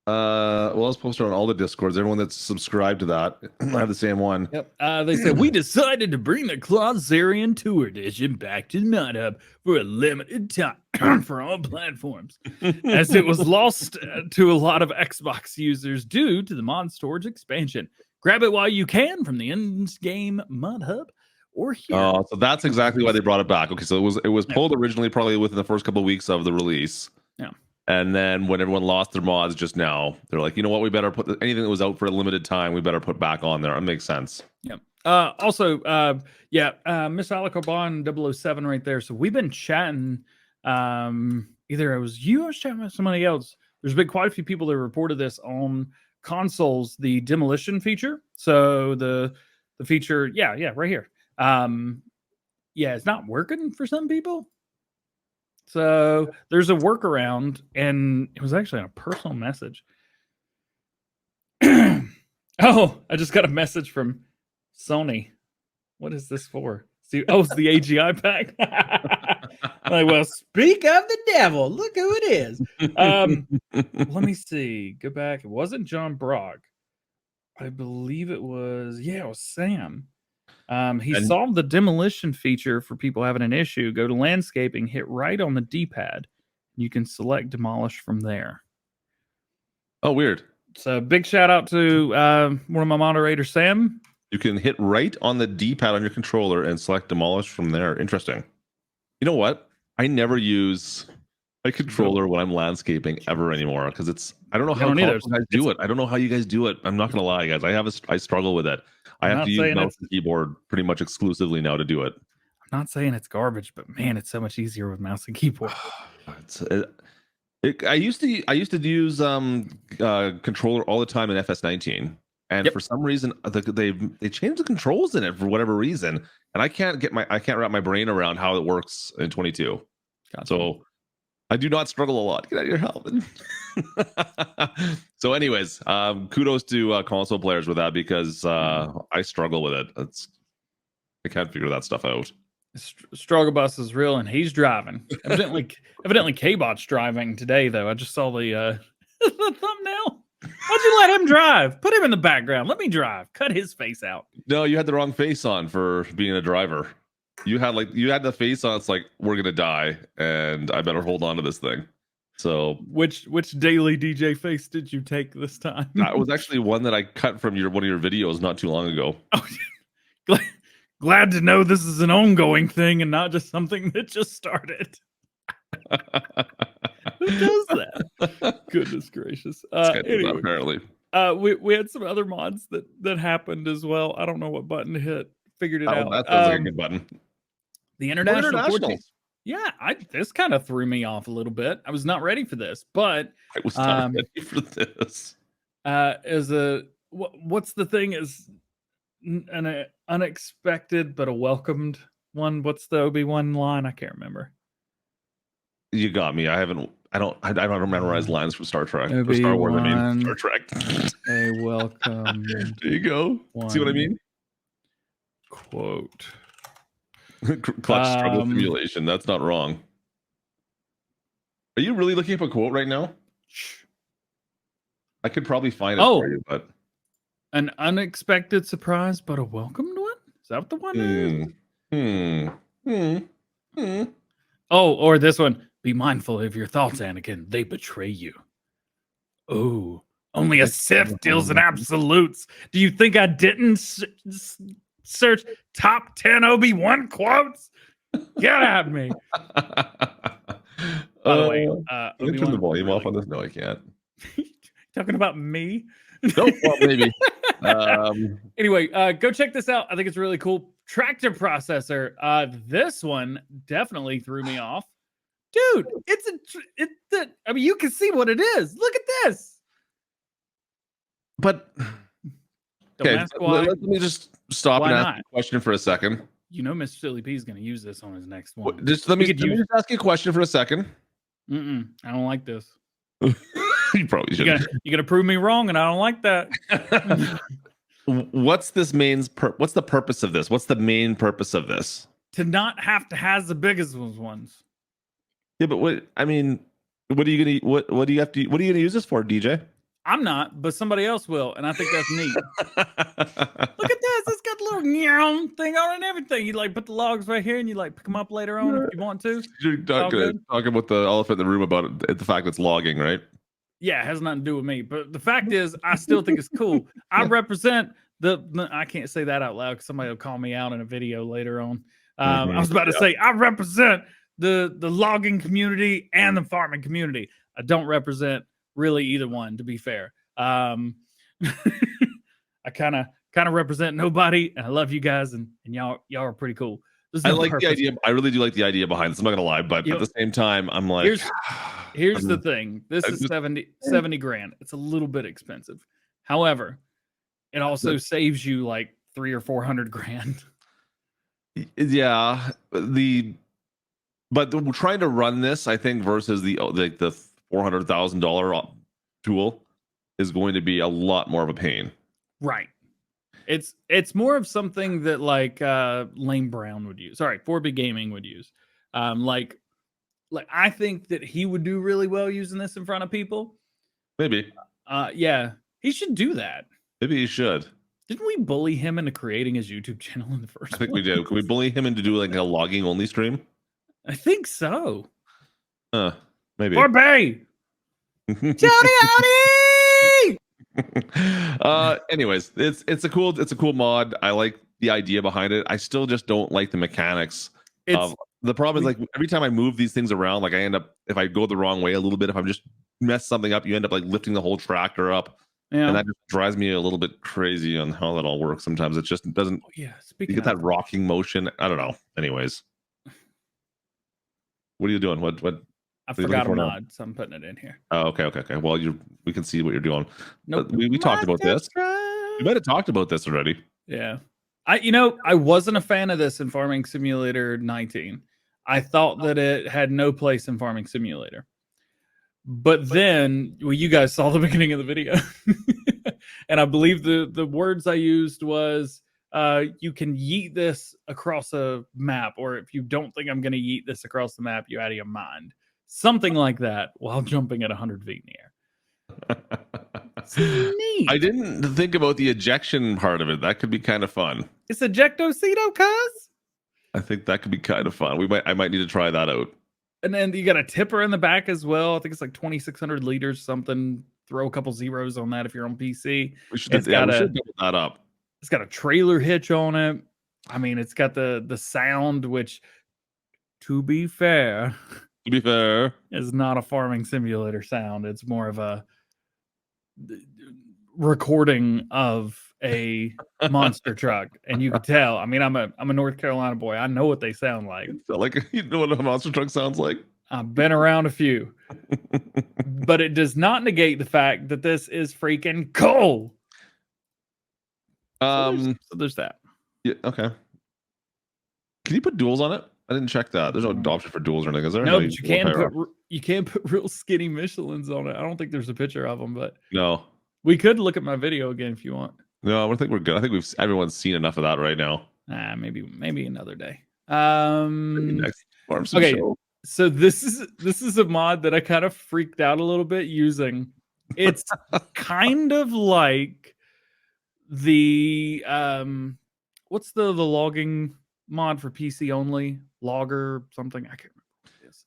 Well, it's posted on all the Discords. Everyone that's subscribed to that, I have the same one. Yep. They said we decided to bring the Claas Xerion Tour Edition back to the Mod Hub for a limited time for all platforms, as it was lost to a lot of Xbox users due to the mod storage expansion. Grab it while you can from the in-game Mod Hub or here. Oh, so that's exactly why they brought it back. Okay, so it was pulled originally probably within the first couple of weeks of the release. Yeah. And then when everyone lost their mods just now, they're like, you know what? We better put anything that was out for a limited time. We better put back on there. It makes sense. Yeah. Also, Miss Alicarbon 007 right there. So we've been chatting. Either it was you or I was chatting with somebody else. There's been quite a few people that reported this on consoles, the demolition feature. So the the feature, yeah, right here. Yeah, it's not working for some people. So there's a workaround, and it was actually on a personal message. Oh, I just got a message from Sony. What is this for? See, oh, it's the AGI pack. Like, well, speak of the devil. Look who it is. Let me see. Go back. It wasn't John Brock. I believe it was, it was Sam. He solved the demolition feature for people having an issue. Go to landscaping, hit right on the D-pad. You can select demolish from there. Oh, weird. So big shout out to one of my moderators, Sam. You can hit right on the D-pad on your controller and select demolish from there. Interesting. You know what? I never use my controller when I'm landscaping ever anymore because I don't know how you guys do it. I don't know how you guys do it. I'm not gonna lie, guys. I struggle with it. I have to use mouse and keyboard pretty much exclusively now to do it. I'm not saying it's garbage, but man, it's so much easier with mouse and keyboard. I used to use controller all the time in FS19, and for some reason they changed the controls in it for whatever reason, and I can't wrap my brain around how it works in 22. Gotcha. So I do not struggle a lot. Get out of your help. So, anyways, kudos to console players with that because I struggle with it. I can't figure that stuff out. Struggle bus is real, and he's driving. Evidently, K-Bot's driving today, though. I just saw the thumbnail. Why'd you let him drive? Put him in the background. Let me drive. Cut his face out. No, you had the wrong face on for being a driver. You had the face on. It's like we're gonna die, and I better hold on to this thing. So, which daily DJ face did you take this time? That was actually one that I cut from one of your videos not too long ago. Oh, glad to know this is an ongoing thing and not just something that just started. Who does that? Goodness gracious. Anyway, apparently, we had some other mods that happened as well. I don't know what button to hit. Figured it out. That sounds like a good button. The international. Yeah, this kind of threw me off a little bit. I was not ready for this, but I was not ready for this. What's the thing? Is an unexpected but a welcomed one. What's the Obi-Wan line? I can't remember. You got me. I don't memorize lines from Star Trek. For Star Wars, I mean Star Trek. A welcome. There you go. See what I mean? Quote. Clutch struggle simulation. That's not wrong. Are you really looking up a quote right now? I could probably find it for you, but an unexpected surprise, but a welcomed one? Is that what the one is? Oh, or this one. Be mindful of your thoughts, Anakin. They betray you. Oh, only a Sith deals in absolutes. Do you think I didn't search top 10 Obi-Wan quotes? Get at me. By the way, can I turn the volume off on this? No, I can't. Talking about me? No, well, maybe. Anyway, go check this out. I think it's really cool. Tractor processor. This one definitely threw me off. Dude, I mean, you can see what it is. Look at this. But don't ask why. Let me just stop and ask you a question for a second. You know, Mr. Silly P is going to use this on his next one. Let me just ask you a question for a second. I don't like this. You probably should. You're gonna prove me wrong, and I don't like that. What's the purpose of this? What's the main purpose of this? To not have to have the biggest ones. Yeah, but what are you gonna use this for, DJ? I'm not, but somebody else will, and I think that's neat. Look at this. It's got the little meow thing on it and everything. You put the logs right here, and you pick them up later on if you want to. You're talking about the elephant in the room about it, the fact that it's logging, right? Yeah, it has nothing to do with me. But the fact is, I still think it's cool. I represent I can't say that out loud because somebody will call me out in a video later on. I was about to say, I represent the logging community and the farming community. I don't represent really either one, to be fair. I kind of represent nobody, and I love you guys, and y'all are pretty cool. I like the idea. I really do like the idea behind this. I'm not gonna lie, but at the same time, I'm like, here's the thing. This is 70 grand. It's a little bit expensive. However, it also saves you 300 or 400 grand. Yeah, but trying to run this, I think, versus the $400,000 tool is going to be a lot more of a pain. Right. It's more of something that like Lane Brown would use. Sorry, 4B Gaming would use. Like I think that he would do really well using this in front of people. Maybe. Yeah, he should do that. Maybe he should. Didn't we bully him into creating his YouTube channel in the first? I think we did. Can we bully him into do like a logging only stream? I think so. Maybe. Or Bay. Howdy, howdy! Anyways, it's a cool mod. I like the idea behind it. I still just don't like the mechanics. The problem is like every time I move these things around, like I end up, if I go the wrong way a little bit, if I'm just mess something up, you end up like lifting the whole tractor up. Yeah. And that just drives me a little bit crazy on how that all works. Sometimes it just doesn't. Yeah, you get that rocking motion. I don't know. Anyways, what are you doing? What? I forgot a mod, so I'm putting it in here. Oh, okay. Well, we can see what you're doing. Nope. We talked about this. We might have talked about this already. Yeah. I wasn't a fan of this in Farming Simulator 19. I thought that it had no place in Farming Simulator. But then, well, you guys saw the beginning of the video. And I believe the words I used was, you can yeet this across a map, or if you don't think I'm going to yeet this across the map, you're out of your mind. Something like that while jumping at 100 feet in the air. It's neat. I didn't think about the ejection part of it. That could be kind of fun. It's ejectocito, cuz? I think that could be kind of fun. I might need to try that out. And then you got a tipper in the back as well. I think it's like 2,600 liters, something. Throw a couple zeros on that if you're on PC. We should double that up. It's got a trailer hitch on it. I mean, it's got the sound, which, to be fair, is not a farming simulator sound. It's more of a recording of a monster truck, and you can tell. I mean, I'm a North Carolina boy. I know what they sound like. Like, you know what a monster truck sounds like? I've been around a few. But it does not negate the fact that this is freaking cool. So there's that. Yeah, okay. Can you put duals on it? I didn't check that. There's no option for duals or anything, is there? No, but you can put real skinny Michelins on it. I don't think there's a picture of them, but no. We could look at my video again if you want. No, I think we're good. I think everyone's seen enough of that right now. Maybe another day. Next Farm Sim show. So this is a mod that I kind of freaked out a little bit using. It's kind of like the what's the logging mod for PC only? Logger something. I can't remember what it is.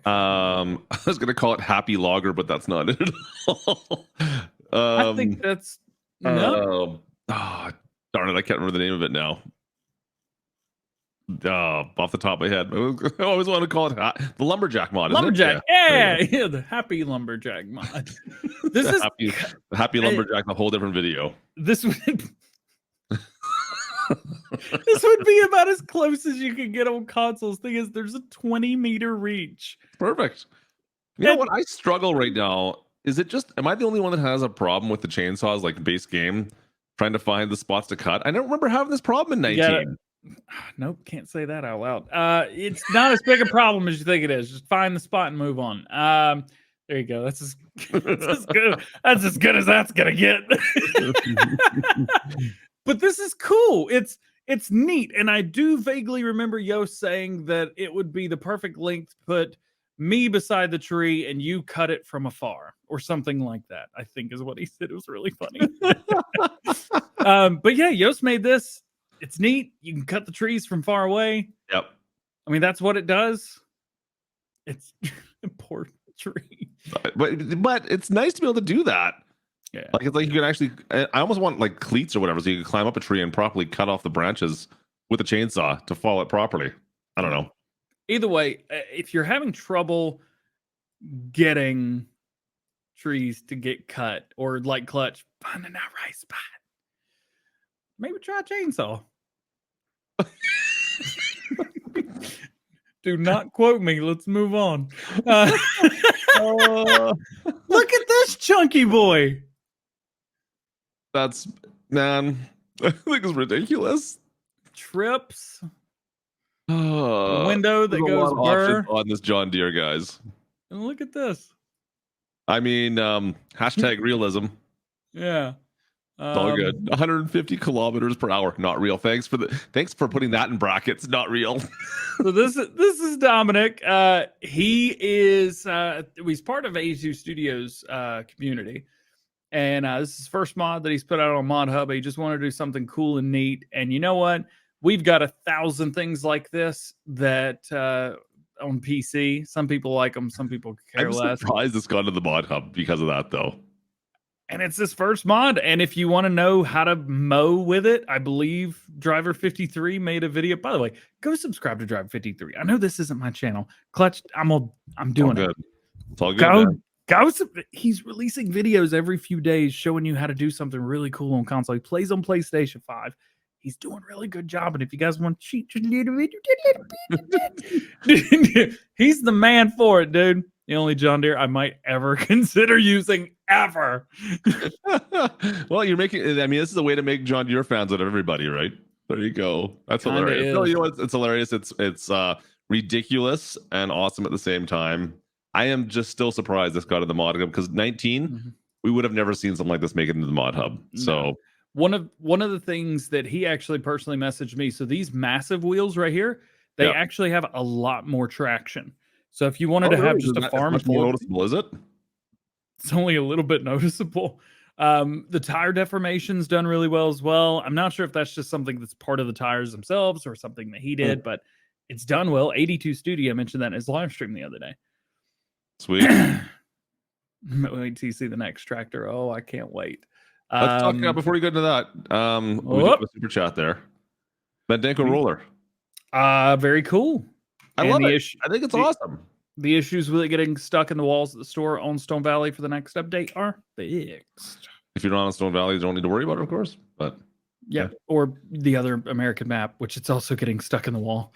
I was gonna call it Happy Logger, but that's not it at all. I think that's no. Darn it! I can't remember the name of it now. Off the top of my head, I always want to call it the Lumberjack mod. Lumberjack, yeah, the Happy Lumberjack mod. This is happy Lumberjack. A whole different video. This would this would be about as close as you can get on consoles. Thing is, there's a 20-meter reach. Perfect. You know what? I struggle right now. Is it just? Am I the only one that has a problem with the chainsaws, like base game, trying to find the spots to cut? I don't remember having this problem in 19. Nope, can't say that out loud. It's not as big a problem as you think it is. Just find the spot and move on. There you go. That's as good. That's as good as that's gonna get. But this is cool. It's neat, and I do vaguely remember Yost saying that it would be the perfect length to put me beside the tree and you cut it from afar, or something like that. I think is what he said. It was really funny. But yeah, Yost made this. It's neat. You can cut the trees from far away. Yep. I mean, that's what it does. It's a poor tree. But it's nice to be able to do that. Yeah. Like it's like you can actually. I almost want like cleats or whatever, so you can climb up a tree and properly cut off the branches with a chainsaw to fall it properly. I don't know. Either way, if you're having trouble getting trees to get cut or like clutch, finding that right spot, maybe try a chainsaw. Do not quote me. Let's move on. Look at this chunky boy. That's man. I think it's ridiculous. Trips. A window that There's a goes lot of options burr. on this John Deere, guys. And look at this. I mean, hashtag realism. Yeah. It's all good. 150 kilometers per hour, not real. Thanks for putting that in brackets. Not real. So this is Dominic. He's part of 82 Studios community, and this is his first mod that he's put out on Mod Hub. He just wanted to do something cool and neat. And you know what? We've got 1,000 things like this that on PC. Some people like them, some people care I'm less. surprised it's gone to the Mod Hub because of that, though. And it's this first mod. And if you want to know how to mow with it, I believe Driver 53 made a video. By the way, go subscribe to Driver 53. I know this isn't my channel. Clutch, I'm doing it. It's all good. He's releasing videos every few days showing you how to do something really cool on console. He plays on PlayStation 5. He's doing a really good job. And if you guys want to cheat just a little bit, he's the man for it, dude. The only John Deere I might ever consider using ever. Well, you're making, I mean, this is a way to make John Deere fans out of everybody, right? There you go. That's hilarious. No, you know what? It's hilarious. It's ridiculous and awesome at the same time. I am just still surprised this got in the mod hub because 19, we would have never seen something like this make it into the mod hub. So one of the things that he actually personally messaged me. So these massive wheels right here, they actually have a lot more traction. So if you wanted to have just a farm full, noticeable, is it? It's only a little bit noticeable. The tire deformation's done really well as well. I'm not sure if that's just something that's part of the tires themselves or something that he did, but it's done well. 82 Studio mentioned that in his live stream the other day. Sweet. Wait till you see the next tractor. Oh, I can't wait. Let's talk before we go into that. We have a super chat there. Bandanko roller. Very cool. I love it. I think it's awesome. The issues with it getting stuck in the walls at the store on Stone Valley for the next update are fixed. If you're not on Stone Valley, you don't need to worry about it, of course. But yeah, or the other American map, which it's also getting stuck in the wall.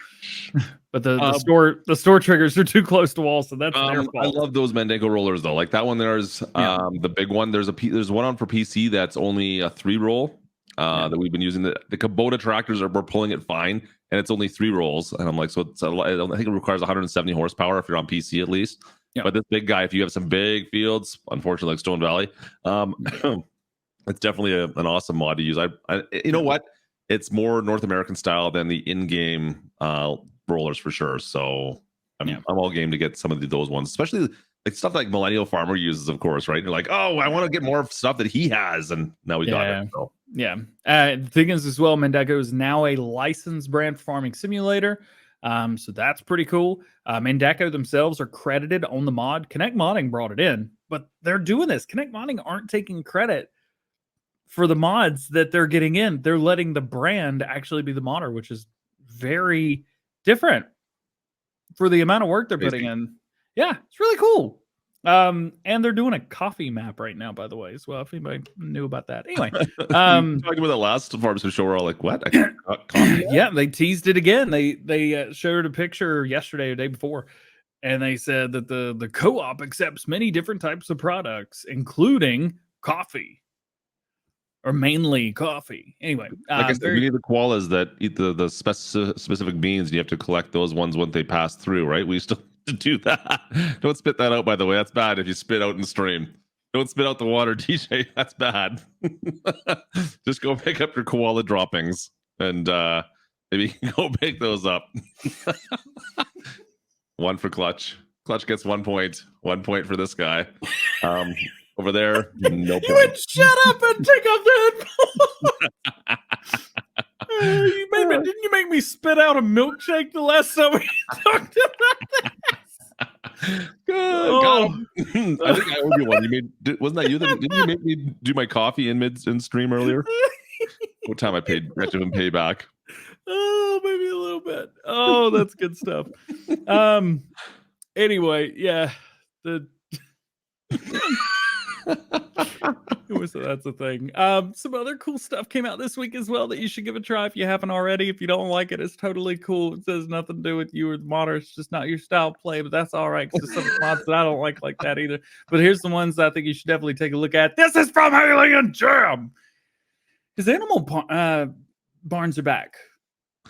But the store triggers are too close to walls, so that's their fault. I love those Bandanko rollers though. Like that one, there's the big one. There's one on for PC that's only a 3-roll that we've been using. The Kubota tractors we're pulling it fine, and it's only 3 rolls. And I'm like, so it's I think it requires 170 horsepower if you're on PC at least. But this big guy, if you have some big fields, unfortunately like Stone Valley, it's definitely an awesome mod to use. You know what? It's more North American style than the in-game rollers for sure. So I'm all game to get some of those ones, especially like stuff like Millennial Farmer uses, of course, right? You're like, oh, I want to get more stuff that he has, and now we got it. So. Yeah. The thing is as well, Bandanko is now a licensed brand farming simulator. So that's pretty cool. Bandanko themselves are credited on the mod. Connect Modding brought it in, but they're doing this. Connect Modding aren't taking credit for the mods that they're getting in. They're letting the brand actually be the modder, which is very different for the amount of work they're putting in. Yeah, it's really cool. And they're doing a coffee map right now, by the way, as well. If anybody knew about that. Anyway, talking about the last Farm Sim show, we're all like, what? Coffee yeah, they teased it again. They showed a picture yesterday or the day before, and they said that the co-op accepts many different types of products, including coffee. Or mainly coffee. Anyway, like I said, we need the koalas that eat the specific beans. And you have to collect those ones when they pass through, right? We still have to do that. Don't spit that out, by the way. That's bad if you spit out in stream. Don't spit out the water, DJ. That's bad. Just go pick up your koala droppings and maybe you can go pick those up. 1 for Clutch. Clutch gets 1 point. 1 point for this guy. Over there, no point. You would shut up and take off the headphones. Didn't you make me spit out a milkshake the last time we talked about this? Good. I think I owed you one. Wasn't that you? Didn't you make me do my coffee in stream earlier? What time I paid DjGoHam payback? Oh, maybe a little bit. Oh, that's good stuff. Anyway, yeah. That's the thing. Some other cool stuff came out this week as well that you should give a try if you haven't already. If you don't like it, it's totally cool. It has nothing to do with you or the modder. It's just not your style of play, but that's all right because there's some mods that I don't like that either. But here's the ones that I think you should definitely take a look at. This is from Alien Jam. His animal barns are back.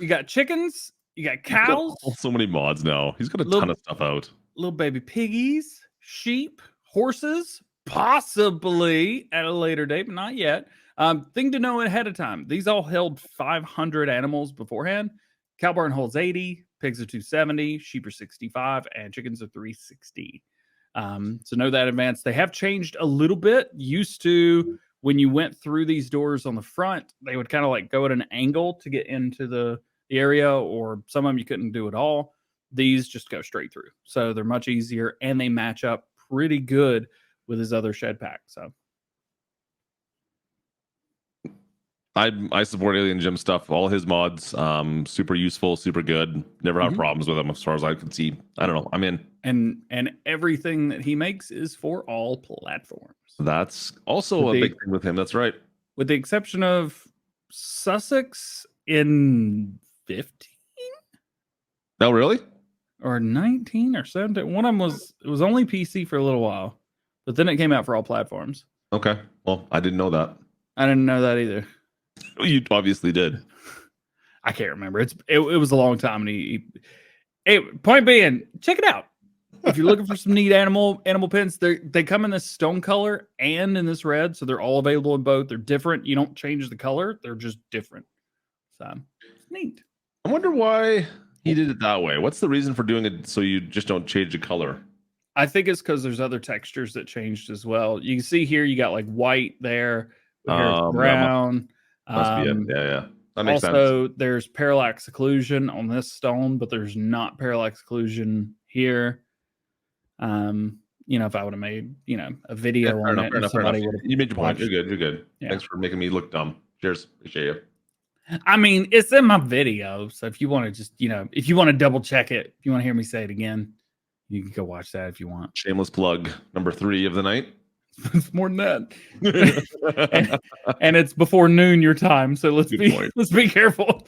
You got chickens, you got cows, so many mods now. He's got a Little- ton of stuff out. little baby piggies, sheep, horses, possibly at a later date, but not yet. Thing to know ahead of time: these all held 500 animals beforehand. Cow barn holds 80, pigs are 270, sheep are 65, and chickens are 360. So know that in advance. They have changed a little bit. Used to, when you went through these doors on the front, they would kind of like go at an angle to get into the area, or some of them you couldn't do at all. These just go straight through. So they're much easier, and they match up pretty good with his other shed pack. So I support Alien Jim stuff. All his mods, super useful, super good. Never had problems with them as far as I can see. I don't know. I'm in. And everything that he makes is for all platforms. That's also a big thing with him. That's right. With the exception of Sussex in 15 Oh, really? or 19 or 17. One of them was only PC for a little while, but then it came out for all platforms. Okay. Well, I didn't know that. I didn't know that either. You obviously did. I can't remember. It was a long time, and hey, point being, check it out. If you're looking for some neat animal pins, they come in this stone color and in this red, so they're all available in both. They're different. You don't change the color; they're just different. So it's neat. I wonder why he did it that way. What's the reason for doing it so you just don't change the color? I think it's because there's other textures that changed as well. You can see here you got like white there, brown. Must be it. Yeah. That makes sense. Also, there's parallax occlusion on this stone, but there's not parallax occlusion here. If I would have made, a video on it, you made your point. You're good. Yeah. Thanks for making me look dumb. Cheers. Appreciate you. I mean, it's in my video, so if you want to just, if you want to double check it, if you want to hear me say it again, you can go watch that if you want. Shameless plug. Number 3 of the night. It's more than that. and it's before noon your time, so let's be careful.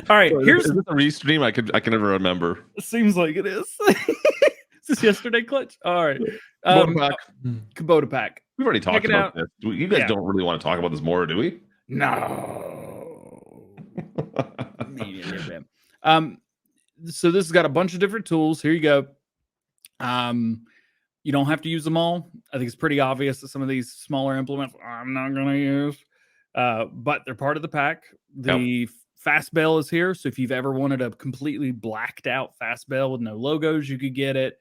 All right, here's is this a restream. I can never remember. It seems like it is. Is this yesterday, Clutch? All right. Kubota pack. We've already talked about this. You guys don't really want to talk about this more, do we? No. So this has got a bunch of different tools. Here you go. You don't have to use them all. I think it's pretty obvious that some of these smaller implements I'm not going to use, but they're part of the pack. The fast bale is here. So if you've ever wanted a completely blacked out fast bale with no logos, you could get it.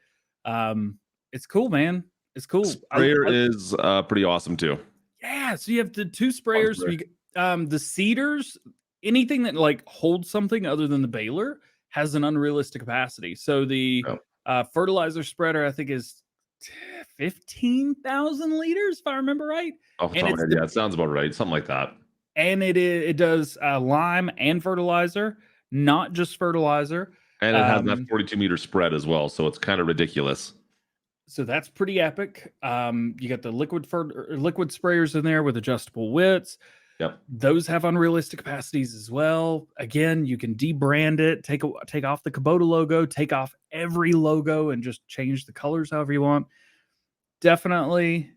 It's cool, man. It's cool. Sprayer is pretty awesome too. Yeah. So you have the 2 sprayers. So the seeders, anything that like holds something other than the baler has an unrealistic capacity. So the fertilizer spreader, I think, is 15,000 liters, if I remember right. It sounds about right. Something like that. And it does lime and fertilizer, not just fertilizer. And it has that 42-meter spread as well, so it's kind of ridiculous. So that's pretty epic. You got the liquid sprayers in there with adjustable widths. Yep. Those have unrealistic capacities as well. Again, you can debrand it, take off the Kubota logo, take off every logo, and just change the colors however you want. Definitely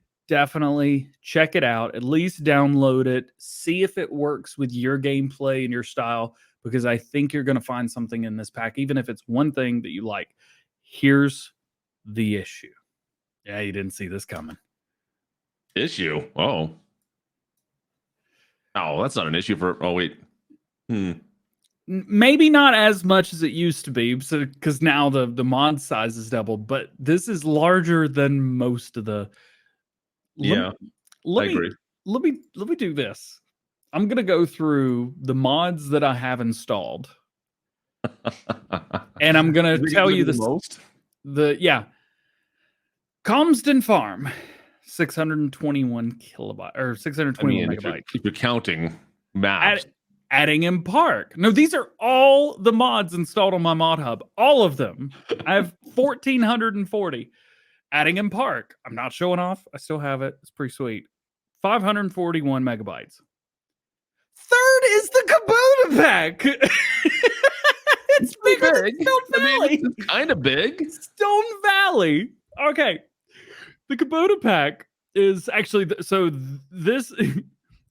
check it out. At least download it. See if it works with your gameplay and your style, because I think you're going to find something in this pack, even if it's one thing that you like. Here's the issue. Yeah, you didn't see this coming. Issue? Oh, that's not an issue for... Oh, wait. Maybe not as much as it used to be, because now the mod size is doubled, but this is larger than most of the... I agree. Let me do this. I'm going to go through the mods that I have installed. And I'm going to tell you Comston Farm, 621 kilobyte or 621 megabytes. If you're counting maps. Addingham Park. No, these are all the mods installed on my mod hub. All of them. I have 1,440. Addingham Park. I'm not showing off. I still have it. It's pretty sweet. 541 megabytes. Third is the Kubota pack. It's bigger than Stone Valley. It's kind of big. Stone Valley. Okay. The Kubota pack is actually...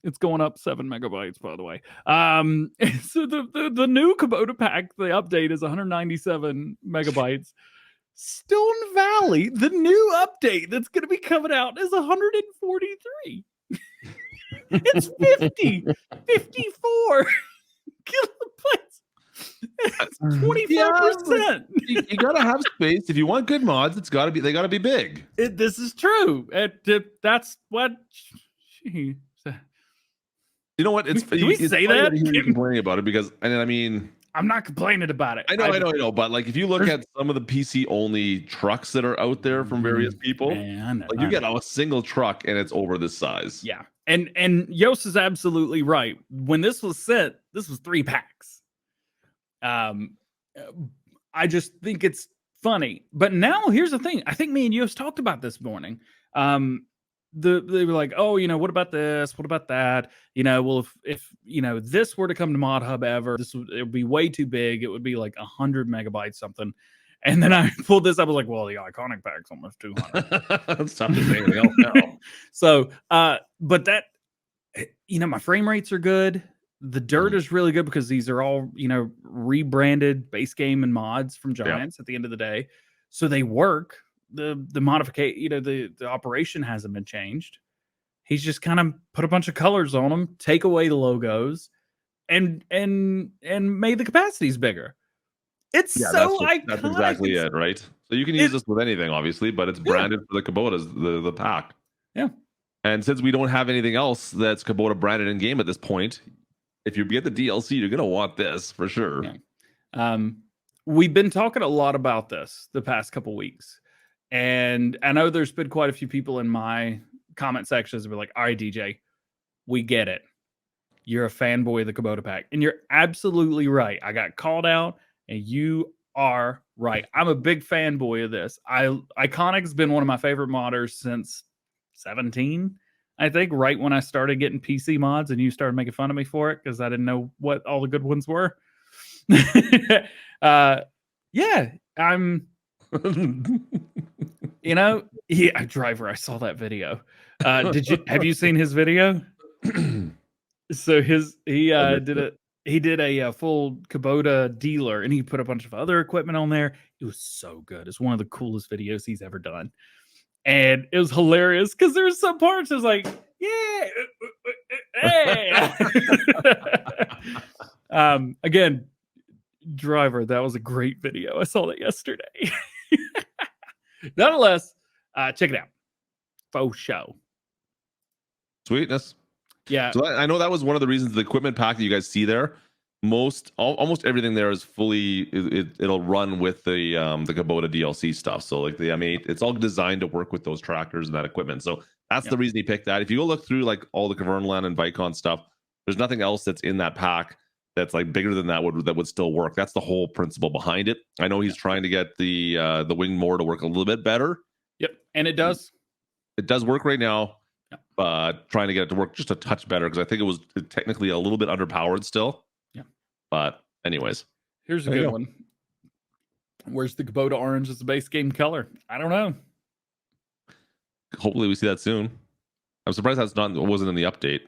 It's going up 7 megabytes, by the way. So the new Kubota pack, the update is 197 megabytes. Stone Valley, the new update that's going to be coming out, is 143. It's 50, 54 kilobytes. It's 25%. You gotta have space. If you want good mods, they gotta be big. This is true. That's what she said. You know what? Can we say that? You're complaining about it because, and I mean, I'm not complaining about it. I know. But like, if you look at some of the PC only trucks that are out there from various people, man, like you get a single truck and it's over this size. Yeah, and Yost is absolutely right. When this was sent, this was 3 packs. I just think it's funny. But now here's the thing. I think me and Yost talked about this morning. They were like, oh, what about this? What about that? Well, if this were to come to Mod Hub ever, it would be way too big. It would be like 100 megabytes something. And then I pulled this up. I was like, well, the iconic pack's almost 200. That's tough to say anything else now. So, but that, my frame rates are good. The dirt is really good because these are all, rebranded base game and mods from Giants at the end of the day. So they work. The modification, the operation hasn't been changed. He's just kind of put a bunch of colors on them, take away the logos, and made the capacities bigger. It's iconic. That's exactly it, right? So you can use this with anything, obviously, but it's branded for the Kubotas, the pack. Yeah. And since we don't have anything else that's Kubota branded in game at this point, if you get the DLC, you're gonna want this for sure. Yeah. We've been talking a lot about this the past couple weeks. And I know there's been quite a few people in my comment sections that were like, all right, DJ, we get it. You're a fanboy of the Kubota pack. And you're absolutely right. I got called out, and you are right. I'm a big fanboy of this. Iconic's been one of my favorite modders since 17, I think, right when I started getting PC mods, and you started making fun of me for it because I didn't know what all the good ones were. Yeah, I'm... Driver, I saw that video. Have you seen his video? So he did a full Kubota dealer, and he put a bunch of other equipment on there. It was so good. It's one of the coolest videos he's ever done. And it was hilarious because there were some parts that was like, yeah, hey. Again, Driver, that was a great video. I saw that yesterday. Nonetheless, check it out. Faux show. Sweetness. Yeah. So I know that was one of the reasons the equipment pack that you guys see there. Almost everything there is fully. It'll run with the Kubota DLC stuff. So like the M8, it's all designed to work with those tractors and that equipment. So that's the reason he picked that. If you go look through like all the Kavernland and Vicon stuff, there's nothing else that's in that pack that's like bigger than that would still work. That's the whole principle behind it. I know he's trying to get the wing more to work a little bit better. Yep, and it does. It does work right now. Yep. Trying to get it to work just a touch better because I think it was technically a little bit underpowered still. Yeah. But anyways, here's a good one. Where's the Kubota orange as the base game color? I don't know. Hopefully we see that soon. I'm surprised wasn't in the update.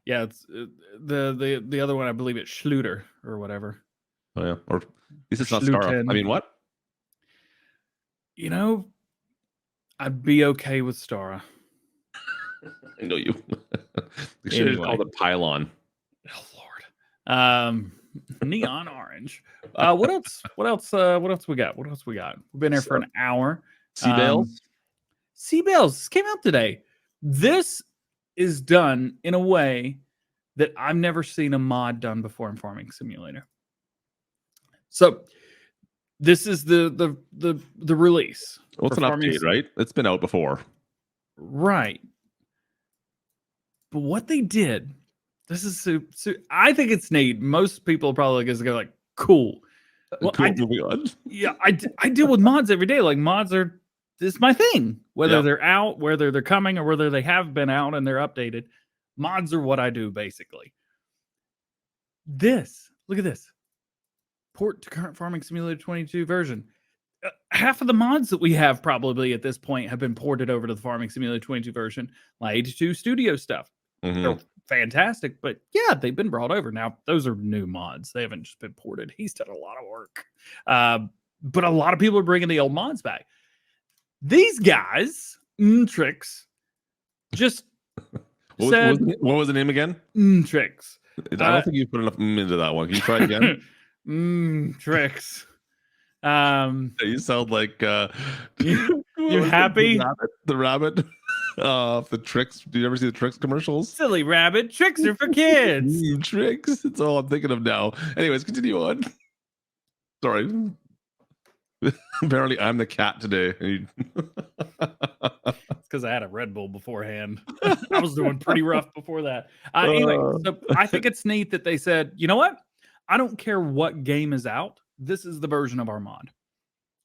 Yeah, it's the other one. I believe it's Schluter or whatever. Oh yeah, or at least it's not Star. I mean, what? I'd be okay with Stara. I know you. They should have called it Pylon. Oh Lord. Neon orange. What else? What else we got? We've been here for an hour. C-Bales. C-Bales came out today. This is done in a way that I've never seen a mod done before in Farming Simulator. So this is the release. Well, it's an update, right? It's been out before. Right. But what they did, this is I think it's neat. Most people probably just go like, cool. Well, cool, I deal with mods every day. Like mods are this my thing. Whether they're out, whether they're coming, or whether they have been out and they're updated. Mods are what I do, basically. Look at this. Port to current Farming Simulator 22 version. Half of the mods that we have probably at this point have been ported over to the Farming Simulator 22 version. My 82 Studio stuff. Mm-hmm. They're fantastic. But yeah, they've been brought over. Now, those are new mods. They haven't just been ported. He's done a lot of work. But a lot of people are bringing the old mods back. These guys, Tricks, just what was the name again? Tricks. I don't think you put enough into that one. Can you try again? Tricks. You sound like you happy? The rabbit. The Tricks. Do you ever see the Tricks commercials? Silly rabbit. Tricks are for kids. Tricks. That's all I'm thinking of now. Anyways, continue on. Sorry. Apparently, I'm the cat today. It's because I had a Red Bull beforehand. I was doing pretty rough before that. Anyway, so I think it's neat that they said, you know what? I don't care what game is out. This is the version of our mod.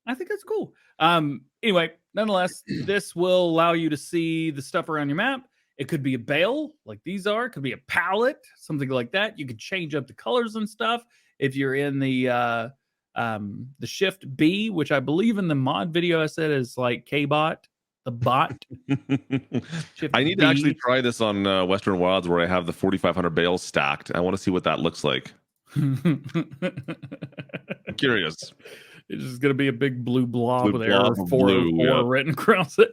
I think that's cool. Anyway, nonetheless, this will allow you to see the stuff around your map. It could be a bale like these are. It could be a pallet, something like that. You could change up the colors and stuff. If you're in the shift B, which I believe in the mod video I said is like K-bot, the bot. I need to actually try this on Western Wilds where I have the 4,500 bales stacked. I want to see what that looks like. I'm curious. It's just going to be a big blue blob with blob error of 404 written across it.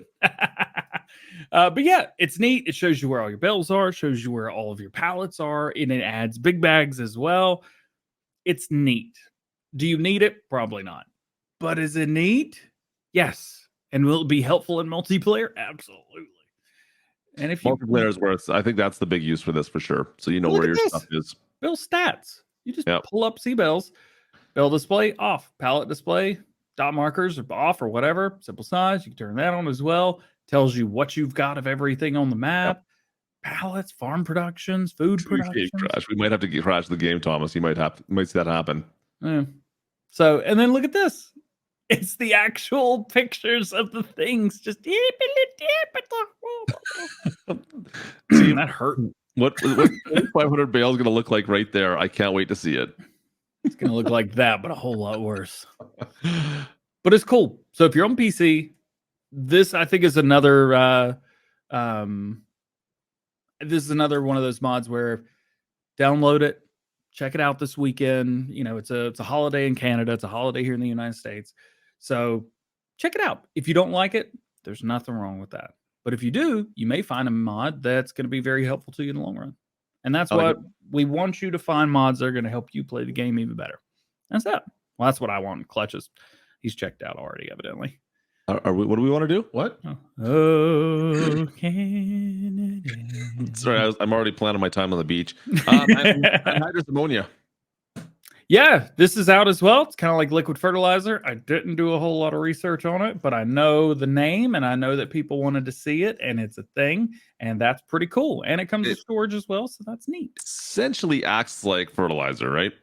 But yeah, it's neat. It shows you where all your bales are, shows you where all of your pallets are, and it adds big bags as well. It's neat. Do you need it? Probably not. But is it neat? Yes. And will it be helpful in multiplayer? Absolutely. And if multiplayer is where I think that's the big use for this for sure. So you know where your stuff is. Bill stats. You just pull up C-Bales. Bale display off. Pallet display. Dot markers are off or whatever. Simple size. You can turn that on as well. Tells you what you've got of everything on the map. Pallets, farm productions, food productions. Crash. We might have to crash the game, Thomas. You might see that happen. Yeah. So, and then look at this. It's the actual pictures of the things. Just See, that hurt. What 500 bale is going to look like right there. I can't wait to see it. It's going to look like that, but a whole lot worse. But it's cool. So if you're on PC, this I think is another this is another one of those mods where download it, check it out this weekend. You know, it's a holiday in Canada. It's a holiday here in the United States. So check it out. If you don't like it, there's nothing wrong with that. But if you do, you may find a mod that's going to be very helpful to you in the long run. And that's what we want you to find, mods that are going to help you play the game even better. That's that. Well, that's what I want. Clutches. He's checked out already, evidently. What do we want to do? What? Oh, Canada. Sorry, I'm already planning my time on the beach. Anhydrous ammonia. Yeah, this is out as well. It's kind of like liquid fertilizer. I didn't do a whole lot of research on it, but I know the name and I know that people wanted to see it and it's a thing and that's pretty cool. And it comes with storage as well, so that's neat. Essentially acts like fertilizer, right?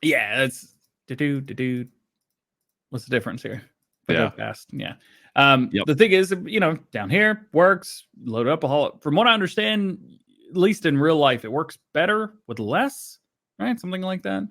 Yeah, it's What's the difference here? Yeah. Fast. Yeah. The thing is, you know, down here works, load up a haul. From what I understand, at least in real life, it works better with less, right? Something like that.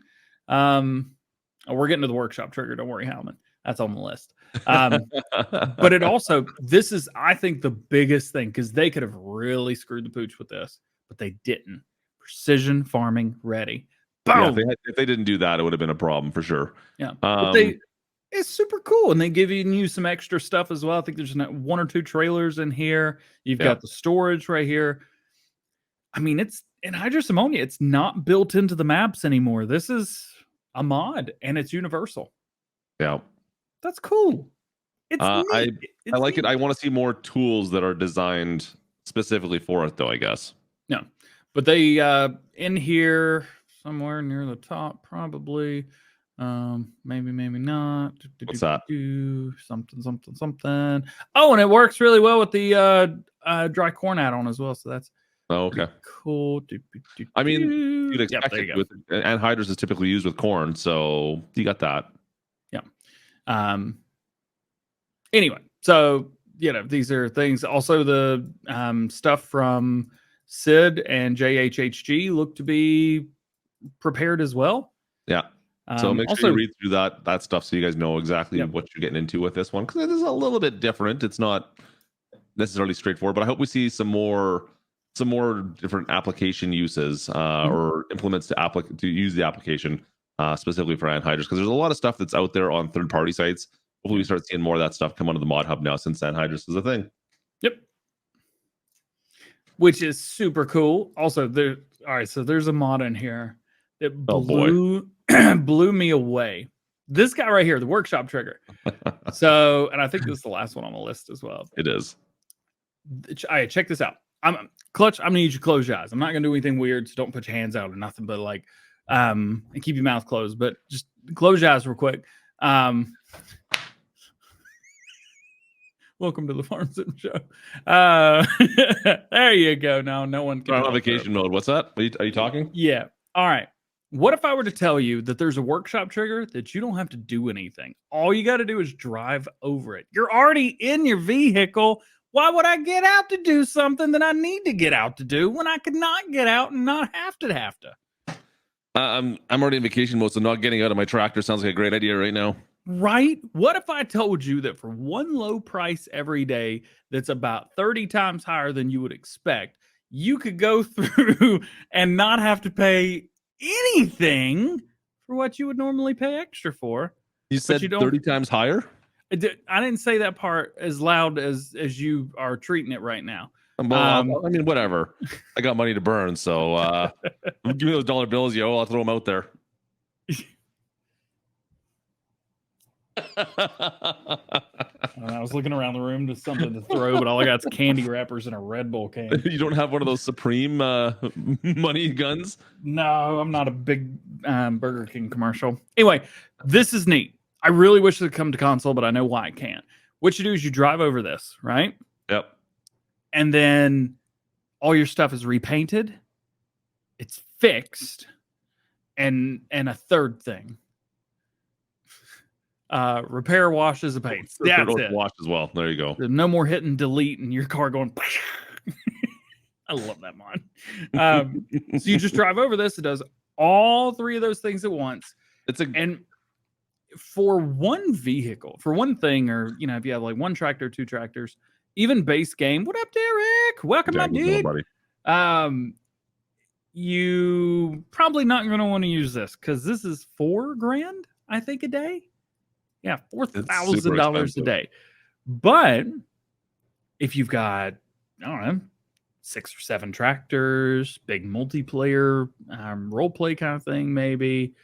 We're getting to the workshop trigger. Don't worry, Howman. That's on the list. But it also, this is, I think, the biggest thing because they could have really screwed the pooch with this, but they didn't. Precision farming ready. Boom. Yeah, if they didn't do that, it would have been a problem for sure. Yeah. But it's super cool. And they give you some extra stuff as well. I think there's 1 or 2 trailers in here. You've got the storage right here. I mean, it's anhydrous ammonia. It's not built into the maps anymore. This is a mod and it's universal. Yeah. That's cool. It's I like it. I want to see more tools that are designed specifically for it, though, I guess. No. But they in here somewhere near the top, probably. Maybe not. What's that? Something. Oh, and it works really well with the dry corn add-on as well. So that's okay. Cool. I mean, you'd expect it with anhydrous is typically used with corn, so you got that. Yeah. Anyway, so you know, these are things. Also, the stuff from Sid and JHHG look to be prepared as well. Yeah. So make sure you read through that stuff so you guys know exactly what you're getting into with this one, because it is a little bit different. It's not necessarily straightforward, but I hope we see some more some more different application uses or implements to use the application specifically for anhydrous, because there's a lot of stuff that's out there on third-party sites. Hopefully we start seeing more of that stuff come onto the mod hub now, since anhydrous is a thing. Yep. Which is super cool. Also, so there's a mod in here that blew me away. This guy right here, the workshop trigger. So, and I think this is the last one on the list as well. It is. All right, check this out. Clutch, I'm gonna need you to close your eyes. I'm not gonna do anything weird, so don't put your hands out or nothing, but like and keep your mouth closed, but just close your eyes real quick. Welcome to the Farm Sim Show. There you go. Now no one can. On vacation mode. What's that? Are you talking? Yeah. All right. What if I were to tell you that there's a workshop trigger that you don't have to do anything? All you got to do is drive over it. You're already in your vehicle. Why would I get out to do something that I need to get out to do when I could not get out and not have to? I'm already in vacation mode, so not getting out of my tractor sounds like a great idea right now. Right? What if I told you that for one low price every day that's about 30 times higher than you would expect, you could go through and not have to pay anything for what you would normally pay extra for? You said 30 times higher? I didn't say that part as loud as you are treating it right now. I mean, whatever. I got money to burn, so give me those dollar bills, yo. I'll throw them out there. I was looking around the room to something to throw, but all I got is candy wrappers and a Red Bull can. You don't have one of those Supreme money guns? No, I'm not a big Burger King commercial. Anyway, this is neat. I really wish it would come to console, but I know why it can't. What you do is you drive over this, right? Yep. And then all your stuff is repainted. It's fixed. And a third thing. Repair, washes, and paints. That's it. Wash as well. There you go. No more hitting delete and your car going. I love that mod. So you just drive over this. It does all three of those things at once. And for one vehicle, for one thing, or if you have like one tractor, two tractors, even base game. What up, Derek? Welcome, my dude. You probably not going to want to use this because this is $4,000, I think, a day. Yeah, $4,000 a day. But if you've got, I don't know, 6 or 7 tractors, big multiplayer role play kind of thing, maybe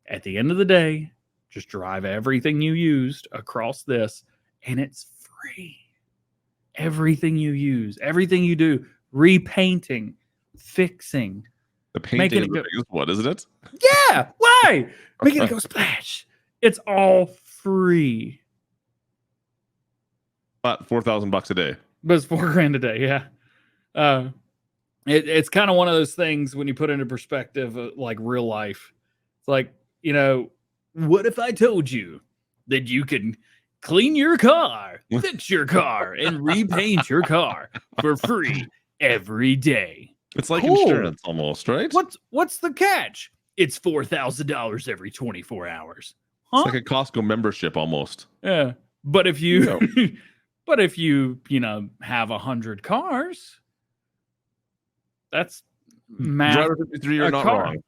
at the end of the day, just drive everything you used across this, and it's free. Everything you use, everything you do, repainting, fixing. The painting is the biggest one, isn't it? Yeah. Why? Making it go splash. It's all free. About $4,000 a day. But it's $4,000 a day. Yeah. It's kind of one of those things when you put into perspective, like real life. It's like, what if I told you that you can clean your car, fix your car, and repaint your car for free every day? It's like insurance almost, right? What's the catch? It's $4,000 every 24 hours. Huh? It's like a Costco membership almost. Yeah. But if you have 100 cars, that's math. Driver 53, you're not wrong.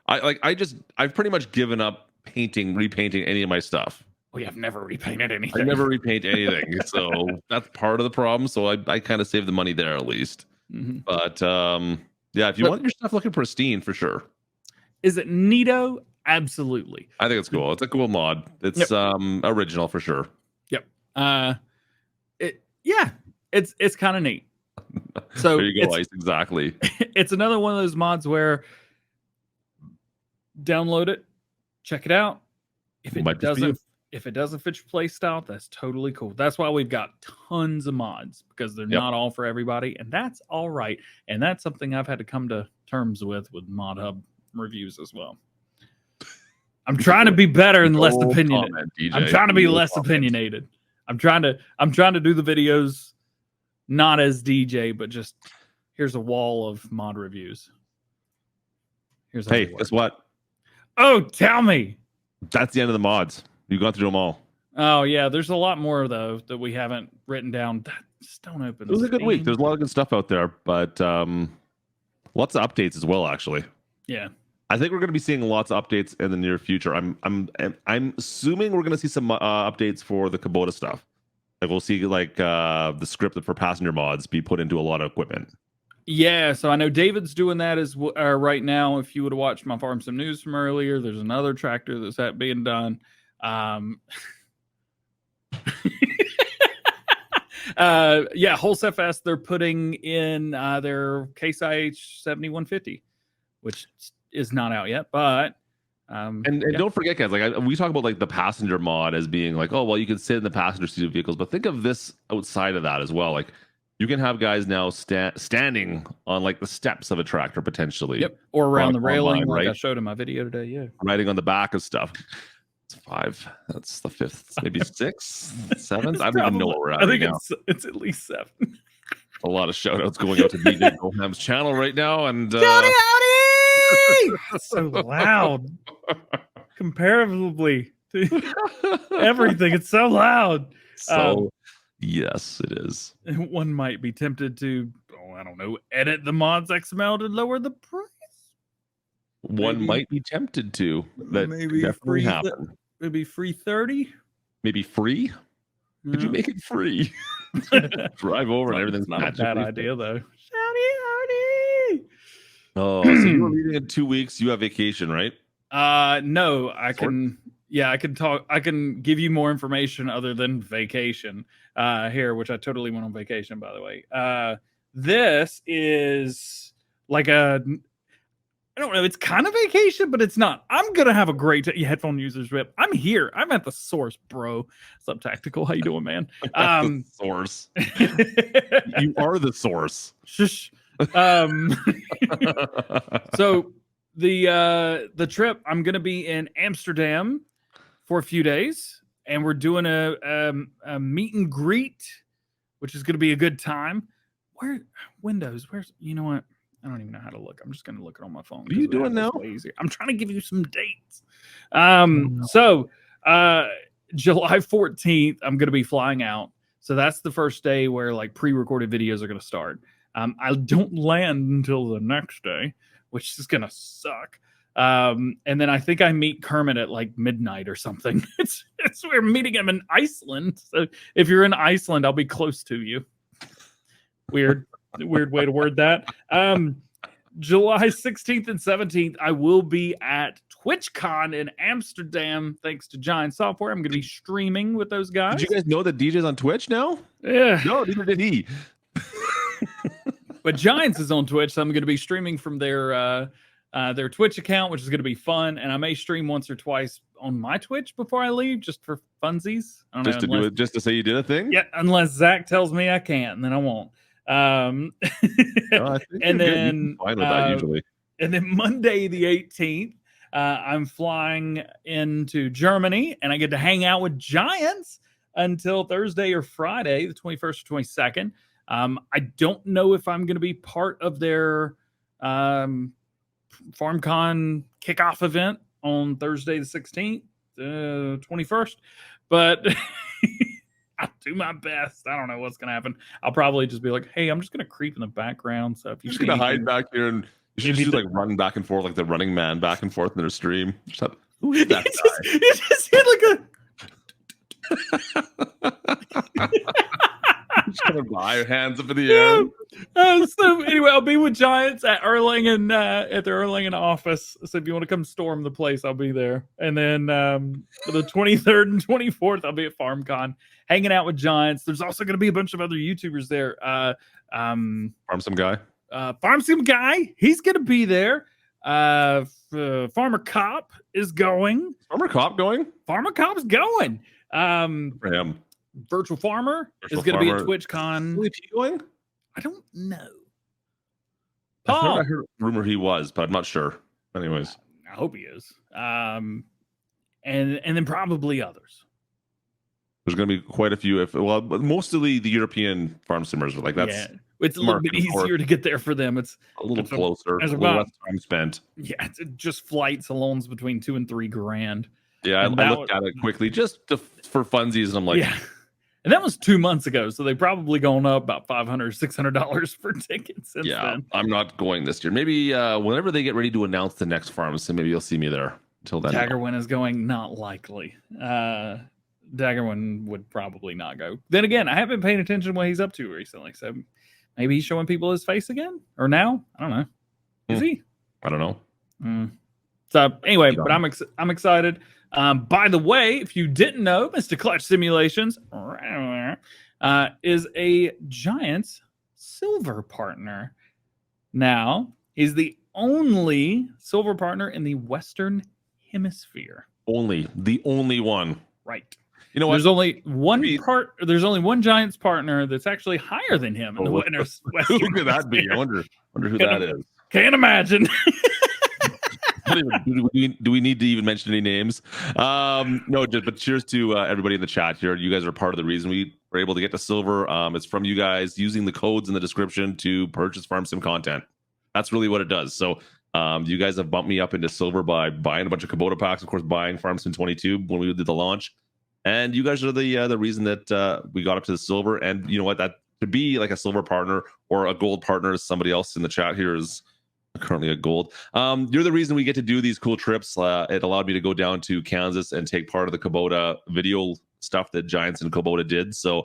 I've pretty much given up repainting any of my stuff. Well, I've never repainted anything. I never repaint anything. So that's part of the problem. So I kind of save the money there at least. Mm-hmm. But yeah, if you want your stuff looking pristine, for sure. Is it neato? Absolutely. I think it's cool. It's a cool mod. It's original for sure. Yep. It's kind of neat. So there you go, Ice. Exactly. It's another one of those mods where download it, check it out. If it doesn't fit your play style, that's totally cool. That's why we've got tons of mods, because they're not all for everybody, and that's all right. And that's something I've had to come to terms with Mod Hub reviews as well. I'm trying to be better and less opinionated. I'm trying to be less opinionated. I'm trying to do the videos not as DJ, but just here's a wall of mod reviews. Hey, guess what? Oh, tell me. That's the end of the mods. You've gone through them all. Oh, yeah. There's a lot more, though, that we haven't written down. Just don't open. It was a good week. Steam. There's a lot of good stuff out there, but lots of updates as well. Actually, Yeah. I think we're going to be seeing lots of updates in the near future. I'm assuming we're going to see some updates for the Kubota stuff. Like we'll see like the script for passenger mods be put into a lot of equipment. Yeah, so I know David's doing that as right now. If you would have watched my Farm Sim News from earlier, there's another tractor that's being done. Yeah, Whole FS, they're putting in their Case IH 7150, which is not out yet, but and don't forget, guys, like we talk about like the passenger mod as being like, oh well, you can sit in the passenger seat of vehicles, but think of this outside of that as well. Like you can have guys now standing on like the steps of a tractor potentially. Yep, or around the railing, online, like right? I showed in my video today. Yeah, riding on the back of stuff. It's 5. That's the 5th, maybe 6th, 7th. I don't even know what we're at. I think right now. it's at least 7. A lot of shout outs going out to DjGoHam's channel right now. And howdy! So loud comparatively to everything. It's so loud. So yes, it is. One might be tempted to, I don't know, edit the mods XML to lower the price. One might be tempted to. That maybe definitely free. happen. Maybe free 30. Maybe free. Could you make it free? Drive over and everything's not a bad idea though. Howdy. Oh, so you were leaving in 2 weeks. You have vacation, right? No, I can. Yeah, I can talk. I can give you more information other than vacation here, which I totally went on vacation, by the way. This is like I don't know. It's kind of vacation, but it's not. I'm going to have a great headphone users rip. I'm here. I'm at the source, bro. What's up, Tactical? How you doing, man? The source. You are the source. Shush. So the trip, I'm going to be in Amsterdam for a few days, and we're doing a meet and greet, which is going to be a good time. Where's you know what? I don't even know how to look. I'm just going to look it on my phone. What are you doing now? I'm trying to give you some dates. So July 14th, I'm going to be flying out. So that's the first day where like pre-recorded videos are going to start. I don't land until the next day, which is going to suck. And then I think I meet Kermit at like midnight or something. We're meeting him in Iceland. So if you're in Iceland, I'll be close to you. Weird way to word that. July 16th and 17th, I will be at TwitchCon in Amsterdam, thanks to Giant Software. I'm going to be streaming with those guys. Did you guys know that DJ's on Twitch now? Yeah. No, neither did he. But Giants is on Twitch, so I'm going to be streaming from their Twitch account, which is going to be fun. And I may stream once or twice on my Twitch before I leave, just for funsies. Just to say you did a thing? Yeah, unless Zach tells me I can't, and then I won't. No, I think and then fine with that usually. And then Monday the 18th, I'm flying into Germany, and I get to hang out with Giants until Thursday or Friday, the 21st or 22nd. I don't know if I'm going to be part of their FarmCon kickoff event on Thursday the 16th, 21st, but I'll do my best. I don't know what's going to happen. I'll probably just be like, hey, I'm just going to creep in the background. So if you're just going to hide back here and you should just do like run back and forth, like the running man back and forth in their stream. Who is that guy? You just hit like just gonna buy hands up in the air. So anyway, I'll be with Giants at Erlangen at their Erlangen office. So if you want to come storm the place, I'll be there. And then for the 23rd and 24th, I'll be at FarmCon hanging out with Giants. There's also going to be a bunch of other YouTubers there. Farm Sim Guy. He's going to be there. Farmer Cop is going. Farmer Cop going? Farmer Cop's going. For him. Virtual Farmer is going to be at TwitchCon. Is he going? I don't know. I heard rumor he was, but I'm not sure. Anyways, I hope he is. And then probably others. There's going to be quite a few. Mostly the European farm simmers are like that's. Yeah, it's a little bit easier to get there for them. It's a little closer. There's a little less time spent. Yeah, it's just flights alone between $2,000 and $3,000. Yeah, I looked at it quickly just for funsies, and I'm like, yeah. And that was 2 months ago, so they probably gone up about $500, $600 for tickets since then. I'm not going this year. Maybe whenever they get ready to announce the next farm, so maybe you'll see me there. Until then, Daggerwin is going, not likely. Daggerwin would probably not go. Then again, I haven't been paying attention to what he's up to recently, so maybe he's showing people his face again, or now I don't know. Is he? I don't know. So anyway, but I'm excited. By the way, if you didn't know, Mr. Clutch Simulations is a Giants silver partner. Now, he's the only silver partner in the Western Hemisphere. The only one. Right. You know what? There's only one Giants partner that's actually higher than him in the Western. Who could that be? I wonder who that is. Can't imagine. Do we need to even mention any names? No, but cheers to everybody in the chat here. You guys are part of the reason we were able to get to silver. It's from you guys using the codes in the description to purchase Farm Sim content. That's really what it does. So you guys have bumped me up into silver by buying a bunch of Kubota packs, of course, buying Farm Sim 22 when we did the launch. And you guys are the reason that we got up to the silver. And you know what? That to be like a silver partner or a gold partner, as somebody else in the chat here is currently a gold. You're the reason we get to do these cool trips. It allowed me to go down to Kansas and take part of the Kubota video stuff that Giants and Kubota did. So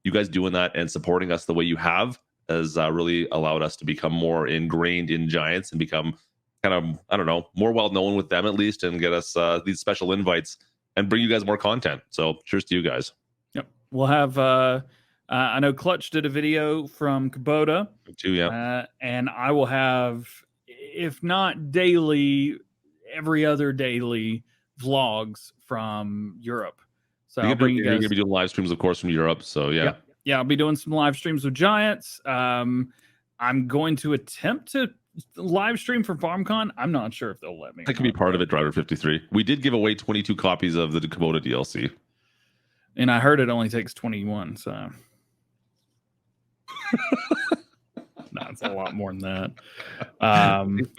you guys doing that and supporting us the way you have has really allowed us to become more ingrained in Giants and become kind of, I don't know, more well known with them at least, and get us these special invites and bring you guys more content. So cheers to you guys. Yep. We'll have I know Clutch did a video from Kubota too, yeah. And I will have, if not daily, every other daily vlogs from Europe. So I'll bring you guys. You're gonna be doing live streams, of course, from Europe. So yeah. I'll be doing some live streams with Giants. I'm going to attempt to live stream for FarmCon. I'm not sure if they'll let me. That could be part of it, Driver 53. We did give away 22 copies of the Kubota DLC. And I heard it only takes 21, so no, it's a lot more than that.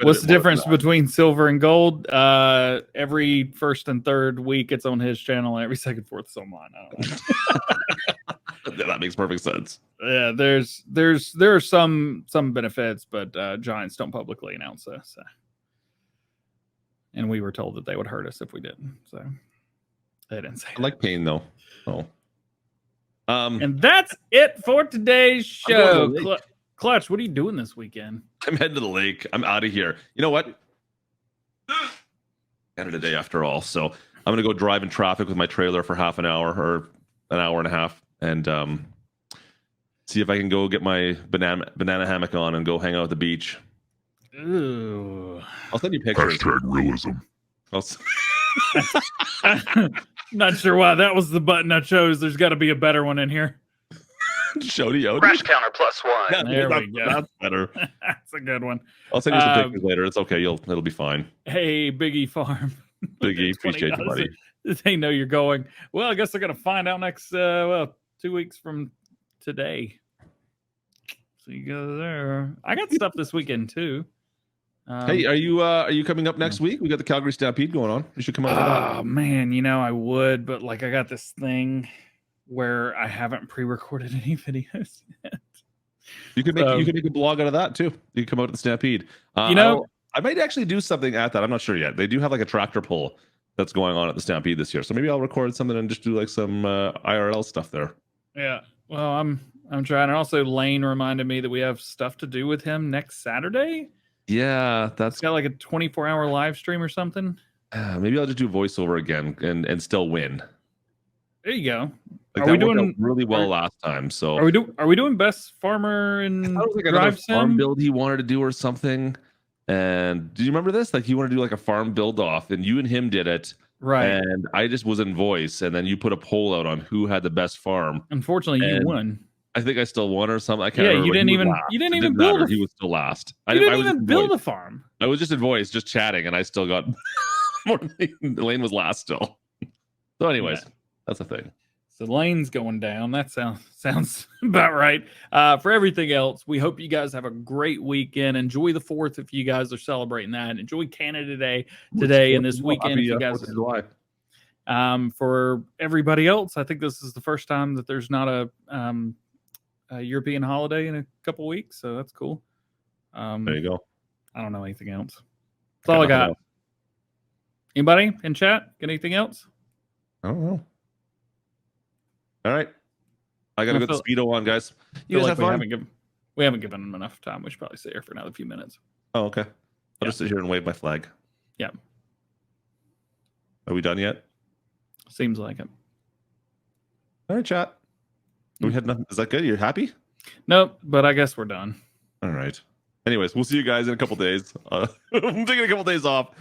What's the difference between silver and gold? Every first and third week it's on his channel, and every second, fourth it's on mine. I don't know. That makes perfect sense. Yeah, there are some benefits, but Giants don't publicly announce this. So. And we were told that they would hurt us if we didn't. So they didn't say. I like pain though. Oh. And that's it for today's show. Clutch, what are you doing this weekend? I'm heading to the lake. I'm out of here. You know what? End of the day after all. So I'm gonna go drive in traffic with my trailer for half an hour or an hour and a half, and see if I can go get my banana hammock on and go hang out at the beach. Ooh. I'll send you pictures. Hashtag realism. Not sure why that was the button I chose. There's got to be a better one in here. Shody. Crash counter +1. Yeah, there we go. That's better. That's a good one. I'll send you some pictures later. It's okay. It'll be fine. Hey, Biggie Farm. Biggie, appreciate you, buddy. They know you're going. Well, I guess they're gonna find out next 2 weeks from today. So you go there. I got stuff this weekend too. Hey, are you coming up next week? We got the Calgary Stampede going on. You should come out for that. Oh man, I would, but like I got this thing where I haven't pre-recorded any videos yet. You could make a blog out of that too. You can come out to the Stampede. I might actually do something at that. I'm not sure yet. They do have like a tractor pull that's going on at the Stampede this year, so maybe I'll record something and just do like some IRL stuff there. Yeah. Well, I'm trying. And also, Lane reminded me that we have stuff to do with him next Saturday. Yeah, that's got like a 24-hour live stream or something. Maybe I'll just do voiceover again and still win. There you go. Like are we doing really well last time? So are we doing best farmer and drive sim? Farm build he wanted to do or something? And do you remember this? Like he wanted to do like a farm build off, and you and him did it, right? And I just was in voice, and then you put a poll out on who had the best farm. Unfortunately, you won. I think I still won or something. I can't remember. You didn't even build. He was still last. You didn't even build a farm. I was just in voice, just chatting, and I still got more. Lane was last still. So, anyways, that's the thing. So Lane's going down. That sounds about right. For everything else, we hope you guys have a great weekend. Enjoy the 4th if you guys are celebrating that. Enjoy Canada Day today and this weekend. If you guys, For everybody else, I think this is the first time that there's not a European holiday in a couple weeks, so that's cool. There you go. I don't know anything else. That's all I got. Anybody in chat? Got anything else? I don't know. All right. I got to get the speedo on, guys. You guys have fun? We haven't given them enough time. We should probably stay here for another few minutes. Oh, okay. I'll just sit here and wave my flag. Yeah. Are we done yet? Seems like it. All right, chat. We had nothing. Is that good? You're happy? Nope, but I guess we're done. All right. Anyways, we'll see you guys in a couple days. I'm taking a couple days off.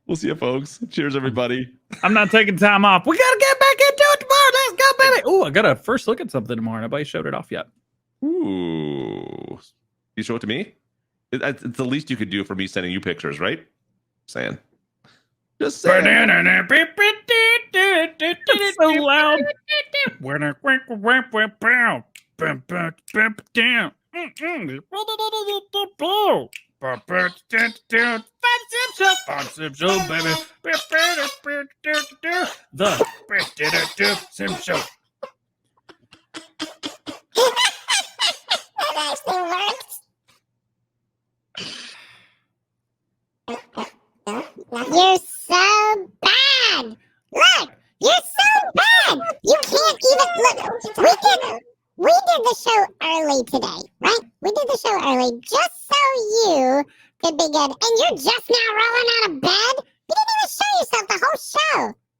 We'll see you, folks. Cheers, everybody. I'm not taking time off. We got to get back into it tomorrow. Let's go, baby. Oh, I got a first look at something tomorrow. Nobody showed it off yet. Ooh. You show it to me? It's the least you could do for me sending you pictures, right? Saying. Just saying. It's so loud. The Sim Show. That actually works. You're so bad. Look, you're so bad. You can't even look. We did the show early today, right? We did the show early just so you could be good. And you're just now rolling out of bed? You didn't even show yourself the whole show.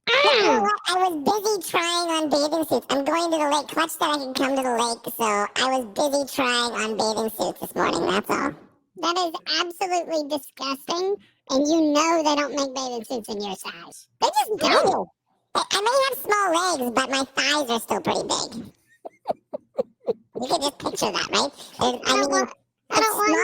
You know what? I was busy trying on bathing suits. I'm going to the lake. Clutch that I can come to the lake, so I was busy trying on bathing suits this morning, that's all. That is absolutely disgusting, and you know they don't make bathing suits in your size. They just don't. I may have small legs, but my thighs are still pretty big. You can just picture that, right? I don't want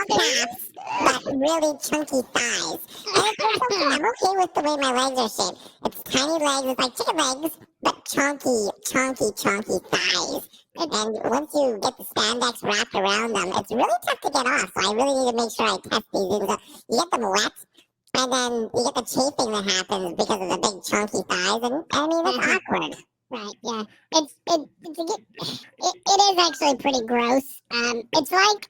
calves, but really chunky thighs. And it's okay. I'm okay with the way my legs are shaped. It's tiny legs. It's like chicken legs, but chunky thighs. And once you get the spandex wrapped around them, it's really tough to get off. So I really need to make sure I test these. So you get them wet, and then you get the chafing that happens because of the big chunky thighs. And I mean, it's awkward. Right, yeah. It is actually pretty gross. It's like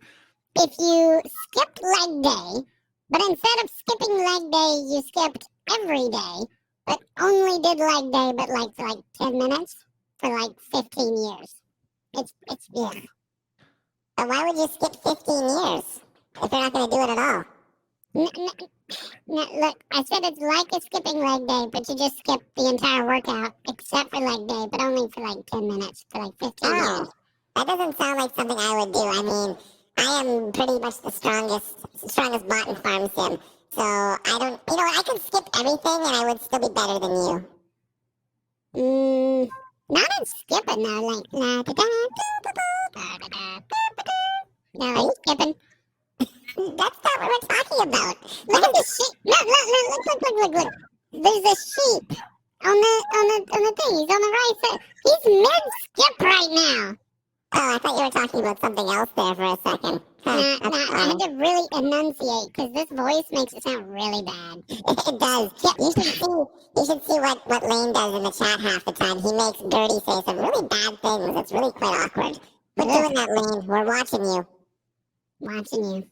if you skipped leg day, but instead of skipping leg day, you skipped every day, but only did leg day, but like for like 10 minutes for like 15 years. It's yeah. But why would you skip 15 years if you're not going to do it at all? Look, I said it's like a skipping leg day, but you just skip the entire workout except for leg day, but only for like 10 minutes for like 15 years. That doesn't sound like something I would do. I mean, I am pretty much the strongest bot in farm sim. So I don't, I could skip everything and I would still be better than you. Not in skipping though, like no, are you skipping? That's not what we're talking about. Look at the sheep. Look. There's a sheep on the thing. He's on the right side. He's mid-skip right now. Oh, I thought you were talking about something else there for a second. I had to really enunciate because this voice makes it sound really bad. It does. You should see what Lane does in the chat half the time. He makes Dirty say some really bad things. It's really quite awkward. We're doing that, Lane. We're watching you.